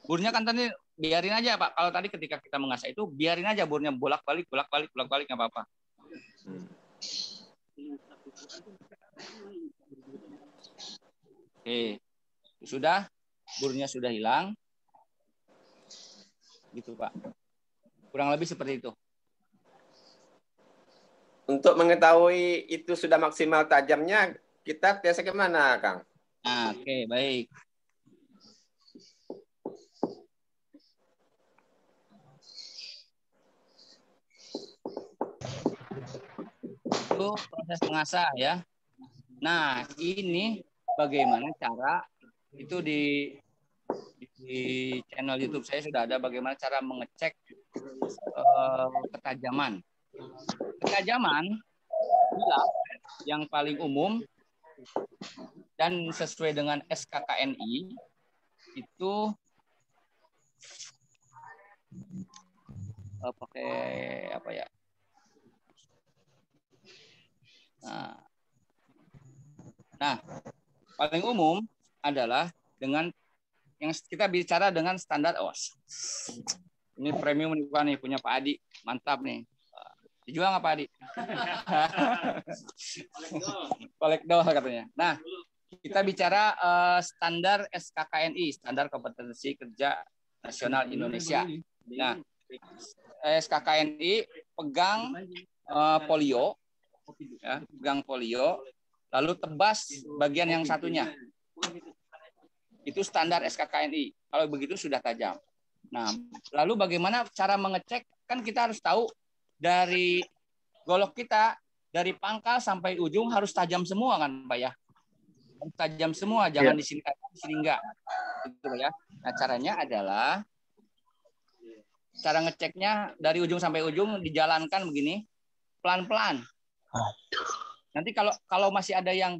Burnya kan tadi biarin aja, Pak. Kalau tadi ketika kita mengasah itu biarin aja burnya bolak-balik nggak apa-apa. Oke. Sudah, burnya sudah hilang. Gitu, Pak. Kurang lebih seperti itu. Untuk mengetahui itu sudah maksimal tajamnya, kita tes kemana, Kang? Nah, oke, baik. Itu proses mengasah ya. Nah, ini bagaimana cara itu di channel YouTube saya sudah ada bagaimana cara mengecek ketajaman. Ketajaman bilah yang paling umum dan sesuai dengan SKKNI itu pakai apa ya? Nah, paling umum adalah dengan yang kita bicara dengan standar OS. Ini premium nih punya Pak Adi, mantap nih. Dijual nggak Pak Adi? Kolekdol katanya. Nah, kita bicara standar SKKNI, standar kompetensi kerja nasional Indonesia. Nah, SKKNI pegang polio, ya, pegang polio, lalu tebas bagian yang satunya. Itu standar SKKNI. Kalau begitu sudah tajam. Nah, lalu bagaimana cara mengecek? Kan kita harus tahu dari golok kita, dari pangkal sampai ujung harus tajam semua kan, Pak ya? Harus tajam semua, jangan di sini tajam, di sini enggak. Gitu ya. Nah, caranya adalah cara ngeceknya dari ujung sampai ujung dijalankan begini, pelan-pelan. Nanti kalau masih ada yang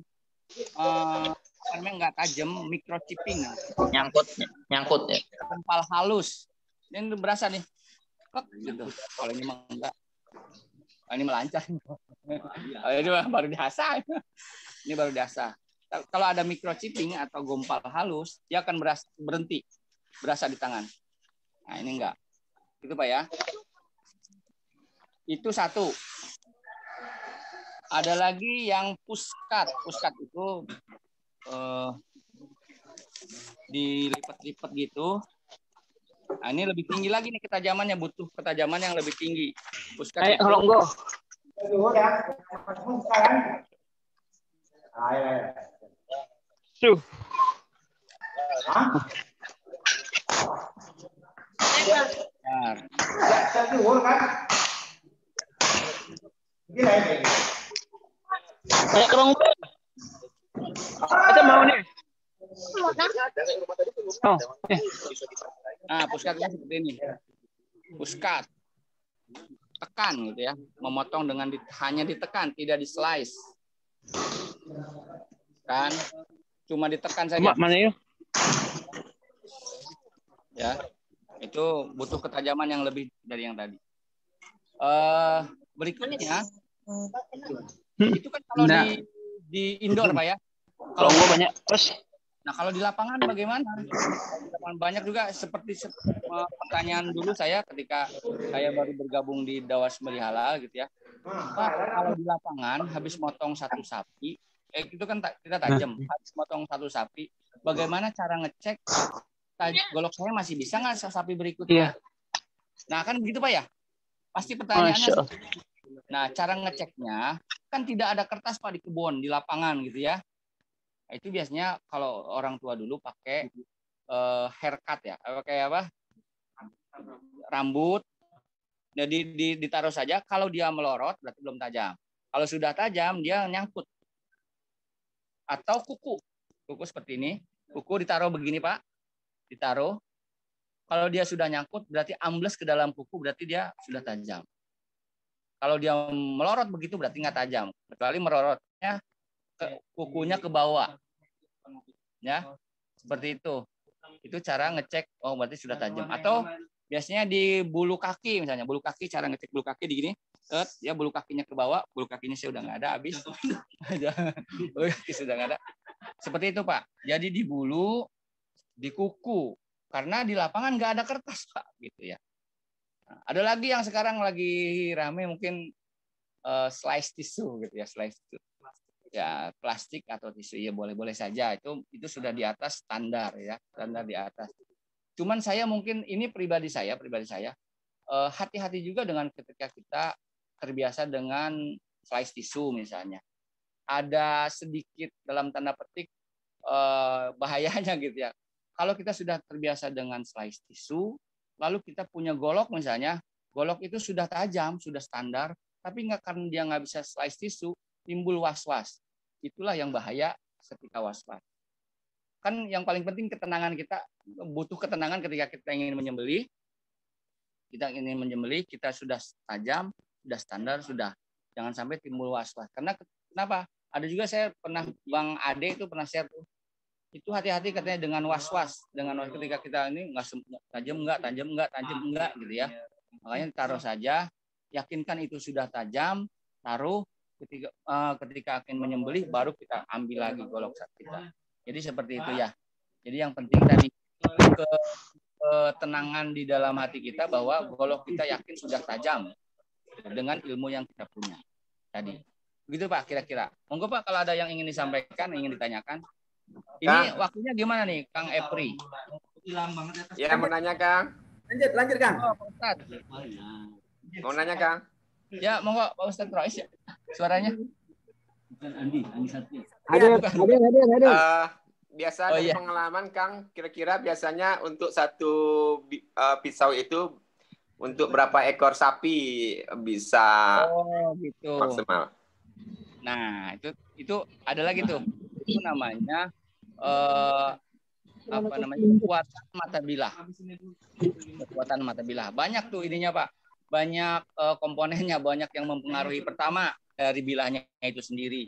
nggak tajam, microchipping, Nyangkut ya. Gempal halus. Ini berasa nih, gitu. Kalau ini mah enggak. Ini melancar. Ini baru diasah. Ini baru diasah. Kalau ada microchipping atau gompal halus, dia akan berasa di tangan. Nah, ini enggak. Itu Pak ya. Itu satu. Ada lagi yang puskat. Puskat itu dilipat-lipat gitu. Nah, ini lebih tinggi lagi nih ketajamannya, butuh ketajaman yang lebih tinggi. Puskat itu. Tuh. Kayak kerong. Kita mau nih. Oh. Nah, puskatnya seperti ini. Puskat. Tekan gitu ya. Memotong dengan hanya ditekan, tidak di slice. Kan? Cuma ditekan saja. Mana yuk? Ya. Itu butuh ketajaman yang lebih dari yang tadi. Berikutnya itu kan kalau di indoor Pak ya. Kalau banyak terus. Nah, kalau di lapangan bagaimana? Banyak juga seperti pertanyaan dulu saya ketika saya baru bergabung di Dawas Melihala gitu ya. Pak, kalau di lapangan habis motong satu sapi, itu kan kita tajam, habis motong satu sapi, bagaimana cara ngecek golok saya masih bisa nggak sapi berikutnya? Nah, kan begitu Pak ya? Pasti pertanyaannya. Nah, cara ngeceknya kan tidak ada kertas Pak di kebun, di lapangan gitu ya. Itu biasanya kalau orang tua dulu pakai haircut ya, pakai apa? Rambut. Jadi ditaruh saja. Kalau dia melorot berarti belum tajam. Kalau sudah tajam dia nyangkut. Atau kuku seperti ini. Kuku ditaruh begini Pak, ditaruh. Kalau dia sudah nyangkut berarti ambles ke dalam kuku, berarti dia sudah tajam. Kalau dia melorot begitu berarti nggak tajam. Kecuali melorotnya kukunya ke bawah. Ya, seperti itu. Itu cara ngecek, oh berarti sudah tajam. Atau biasanya di bulu kaki misalnya, bulu kaki, cara ngecek bulu kaki di gini, ya bulu kakinya ke bawah, bulu kakinya sudah nggak ada, habis. Bulu kaki sudah nggak ada. Seperti itu Pak. Jadi di bulu, di kuku, karena di lapangan nggak ada kertas Pak, gitu ya. Nah, ada lagi yang sekarang lagi rame mungkin slice tisu gitu ya, slice tisu. Ya, plastik atau tisu ya boleh-boleh saja, itu sudah di atas standar ya, standar di atas. Cuman saya mungkin ini pribadi saya hati-hati juga dengan ketika kita terbiasa dengan slice tisu misalnya. Ada sedikit dalam tanda petik bahayanya gitu ya. Kalau kita sudah terbiasa dengan slice tisu, lalu kita punya golok misalnya, golok itu sudah tajam, sudah standar, tapi karena dia nggak bisa slice tisu, timbul was-was. Itulah yang bahaya ketika was-was. Kan yang paling penting ketenangan kita, butuh ketenangan ketika kita ingin menyembelih. Kita sudah tajam, sudah standar, sudah. Jangan sampai timbul was-was. Karena kenapa? Ada juga saya pernah, Bang Ade itu pernah share tuh. Itu hati-hati katanya dengan was-was. Ketika kita ini tajam enggak gitu ya. Makanya taruh saja, yakinkan itu sudah tajam, taruh. Ketika akan menyembelih baru kita ambil lagi golok kita. Jadi seperti itu ya. Jadi yang penting tadi ketenangan di dalam hati kita bahwa golok kita yakin sudah tajam dengan ilmu yang kita punya tadi. Begitu Pak kira-kira. Monggo Pak kalau ada yang ingin disampaikan, ingin ditanyakan. Ini waktunya gimana nih Kang Epri? Ya mau nanya Kang. Lanjut Kang. Oh, Pak Ustadz. Mau nanya Kang. Ya, monggo Pak Ustadz Rois ya. Suaranya. Andi Satya. Hadir. Biasa dari pengalaman Kang, kira-kira biasanya untuk satu pisau itu untuk berapa ekor sapi bisa gitu. maksimal? Nah, itu ada lagi tuh. itu namanya kekuatan mata bilah. Kekuatan mata bilah. Banyak tuh ininya Pak. Banyak komponennya, banyak yang mempengaruhi. Pertama dari bilahnya itu sendiri.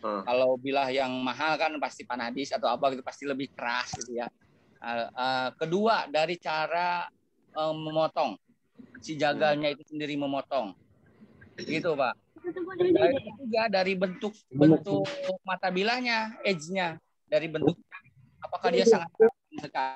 Kalau bilah yang mahal kan pasti panadis atau apa gitu, pasti lebih keras gitu ya. Kedua dari cara memotong, si jagalnya itu sendiri memotong, gitu Pak. Dan juga dari bentuk mata bilahnya, edge-nya, dari bentuk apakah dia sangat sekali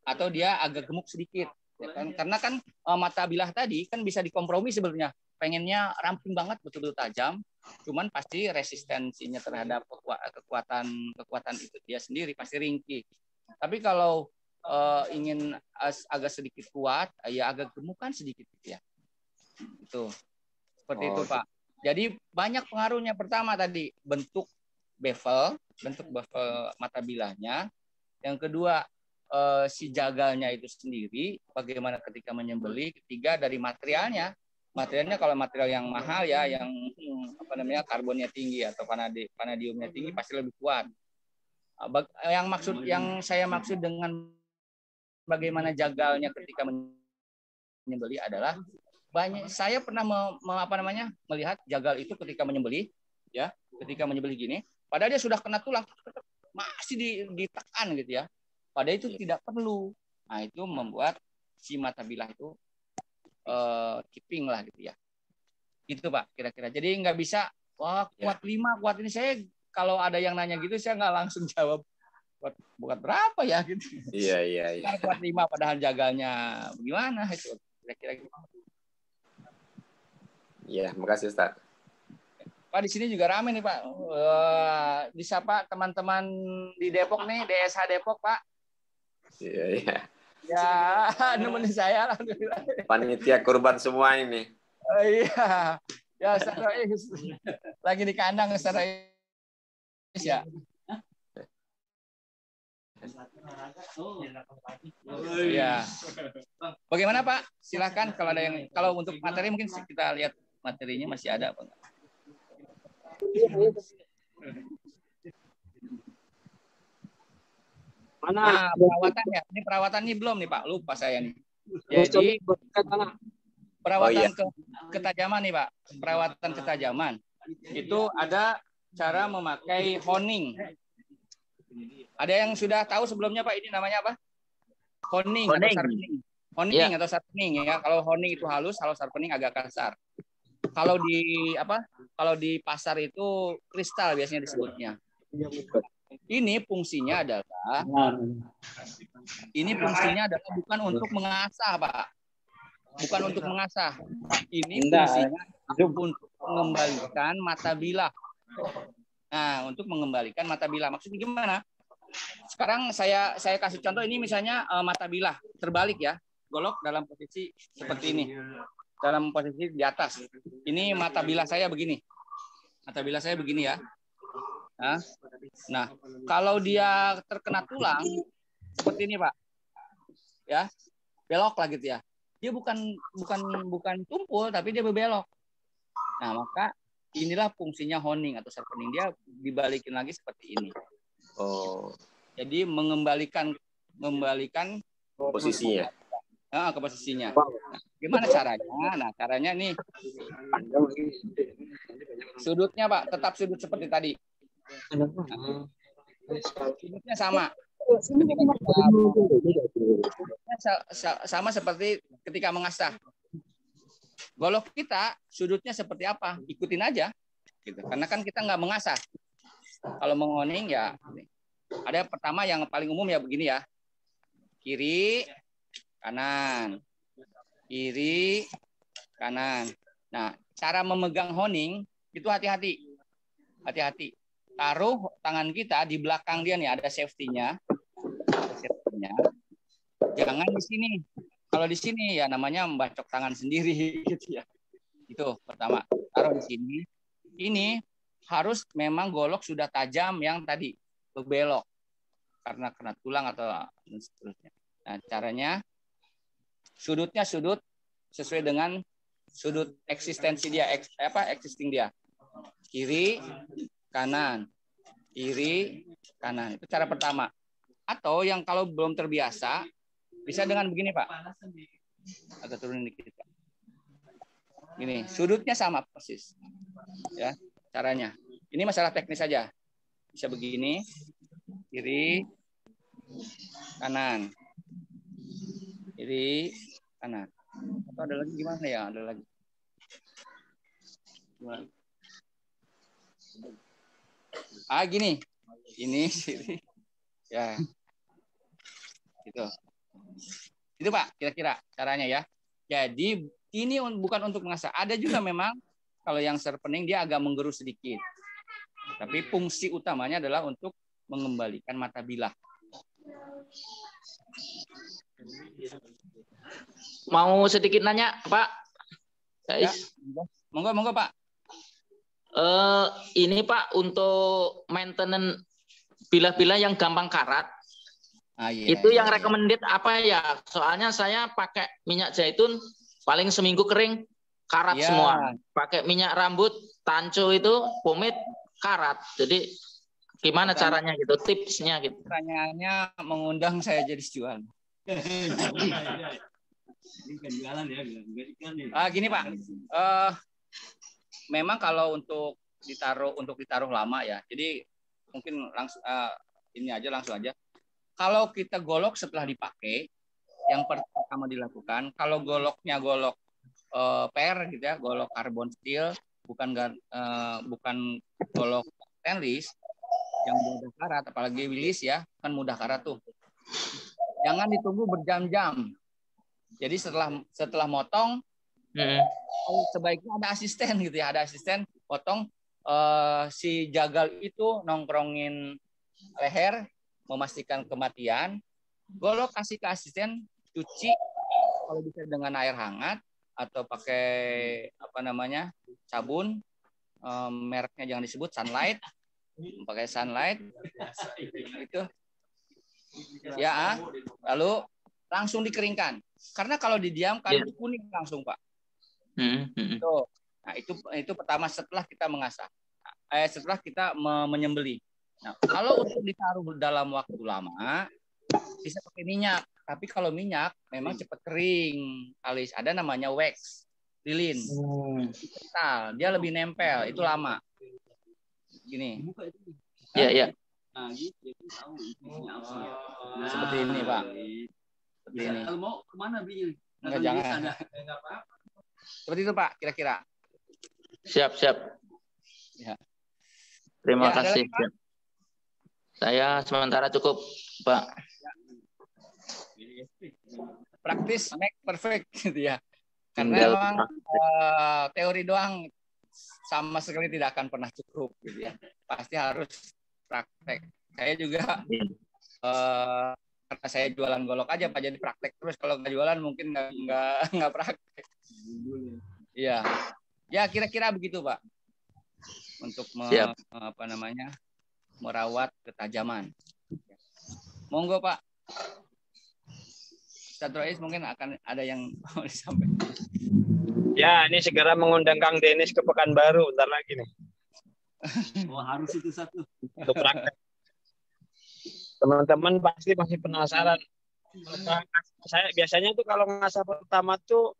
atau dia agak gemuk sedikit. Ya kan? Karena kan mata bilah tadi kan bisa dikompromi sebenarnya. Pengennya ramping banget, betul-betul tajam, cuman pasti resistensinya terhadap kekuatan itu dia sendiri pasti ringkih. Tapi kalau ingin agak sedikit kuat, ya agak gemuk kan sedikit ya. Itu seperti itu Pak. Jadi banyak pengaruhnya. Pertama tadi bentuk bevel mata bilahnya. Yang kedua si jagalnya itu sendiri, bagaimana ketika menyembelih. Ketiga dari materialnya. Materialnya kalau material yang mahal ya, yang karbonnya tinggi atau vanadiumnya tinggi pasti lebih kuat. Yang saya maksud dengan bagaimana jagalnya ketika menyembelih adalah saya pernah melihat jagal itu ketika menyembelih ya, ketika menyembelih gini, padahal dia sudah kena tulang masih ditekan gitu ya. Padahal itu tidak perlu. Nah, itu membuat si mata bilah itu keeping lah gitu ya. Gitu Pak, kira-kira. Jadi nggak bisa, wah kuat 5, kuat ini. Saya kalau ada yang nanya gitu, saya nggak langsung jawab buat berapa ya gitu. Iya. Kuat 5 padahal jagalnya gimana itu. Kira-kira gitu. Iya, makasih Ustaz. Pak di sini juga ramai nih Pak. Disapa teman-teman di Depok nih, DSH Depok Pak. Iya. Ya, nemenin saya alhamdulillah. Panitia kurban semua ini. Iya. Ya, Ustaz Rais. Lagi di kandang Ustaz Rais ya. Iya. Bagaimana Pak? Silakan kalau untuk materi mungkin kita lihat materinya masih ada apa enggak? Mana perawatan ya? Ini perawatan ini belum nih Pak, lupa saya nih. Jadi perawatan ketajaman nih Pak, perawatan ketajaman itu ada cara memakai honing. Ada yang sudah tahu sebelumnya Pak ini namanya apa? Honing. Atau sharpening. Honing atau sharpening ya. Kalau honing itu halus, kalau sharpening agak kasar. Kalau di pasar itu kristal biasanya disebutnya. Ini fungsinya adalah bukan untuk mengasah, Pak. Bukan untuk mengasah. Ini fungsinya untuk mengembalikan mata bilah. Nah, untuk mengembalikan mata bilah. Maksudnya gimana? Sekarang saya kasih contoh ini misalnya mata bilah terbalik ya. Golok dalam posisi seperti ini. Dalam posisi di atas. Ini mata bilah saya begini. Mata bilah saya begini ya. Nah, kalau dia terkena tulang seperti ini, Pak. Ya. Belok lah gitu ya. Dia bukan tumpul tapi dia berbelok. Nah, maka inilah fungsinya honing atau sharpening. Dia dibalikin lagi seperti ini. Oh. Jadi mengembalikan posisinya. Ke posisinya. Nah, gimana caranya? Nah, caranya nih. Sudutnya, Pak, tetap sudut seperti tadi. Nah, sudutnya sama. Sama seperti ketika mengasah. Golok kita sudutnya seperti apa? Ikutin aja. Gitu. Karena kan kita nggak mengasah. Kalau mengoning ya ada pertama yang paling umum ya begini ya. Kiri, kanan. Kiri, kanan. Nah, cara memegang honing itu hati-hati. Hati-hati. Taruh tangan kita di belakang dia nih, ada safety-nya. Jangan di sini. Kalau di sini ya namanya membacok tangan sendiri gitu ya. Itu pertama. Taruh di sini. Ini harus memang golok sudah tajam yang tadi berbelok karena kena tulang atau seterusnya. Nah, caranya sudutnya sudut sesuai dengan sudut eksistensi dia, existing dia. Kiri, kanan, kiri, kanan. Itu cara pertama. Atau yang kalau belum terbiasa, bisa dengan begini, Pak. Agak turunin dikit, Pak. Gini, sudutnya sama persis. Ya, caranya. Ini masalah teknis saja. Bisa begini, kiri, kanan. Kiri, kanan. Atau ada lagi gimana ya? Ada lagi. Gini. Ini kiri. Ya. Gitu. Itu Pak, kira-kira caranya ya. Jadi ini bukan untuk mengasah. Ada juga memang kalau yang serpening dia agak menggerus sedikit. Tapi fungsi utamanya adalah untuk mengembalikan mata bilah. Mau sedikit nanya, Pak? Ya, monggo Pak. Ini Pak untuk maintenance bilah-bilah yang gampang karat. Iya, itu yang recommended apa ya? Soalnya saya pakai minyak zaitun paling seminggu kering karat semua. Pakai minyak rambut tanco itu pomade karat. Jadi gimana caranya gitu? Tipsnya gitu. Pertanyaannya mengundang saya jadi jual. Gini Pak. Memang kalau untuk ditaruh lama ya. Jadi mungkin langsung langsung aja. Kalau kita golok setelah dipakai, yang pertama dilakukan, kalau goloknya golok per gitu ya, golok karbon steel, bukan golok stainless yang mudah karat, apalagi wilis ya, kan mudah karat tuh. Jangan ditunggu berjam-jam. Jadi setelah motong, sebaiknya ada asisten gitu ya, ada asisten potong. Si jagal itu nongkrongin leher, memastikan kematian, golok kasih ke asisten, cuci kalau bisa dengan air hangat atau pakai sabun, mereknya jangan disebut, Sunlight, pakai Sunlight itu ya, lalu langsung dikeringkan karena kalau didiamkan itu kuning langsung Pak. Tuh. Nah itu pertama setelah kita mengasah, setelah kita menyembelih. Nah, kalau untuk ditaruh dalam waktu lama bisa pakai minyak, tapi kalau minyak memang cepat kering. Alis ada namanya wax, lilin, kental, dia lebih nempel, itu lama. Gini. Iya. Seperti ini Pak. Seperti ini. Kalau mau kemana belinya? Enggak, jangan. Seperti itu Pak, kira-kira. Siap. Ya. Terima kasih. Saya sementara cukup, Pak. Praktis make perfect gitu ya. Karena memang teori doang sama sekali tidak akan pernah cukup gitu ya. Pasti harus praktek. Saya juga karena saya jualan golok aja Pak, jadi praktek terus. Kalau nggak jualan mungkin nggak praktek. Iya. Ya kira-kira begitu Pak. Untuk merawat ketajaman. Monggo Pak. Ustaz Rois mungkin akan ada yang mau disampaikan. Ya, ini segera mengundang Kang Denis ke Pekanbaru bentar lagi nih. Oh, harus itu satu. Untuk praktek. Teman-teman pasti masih penasaran. Saya biasanya tuh kalau ngasah pertama tuh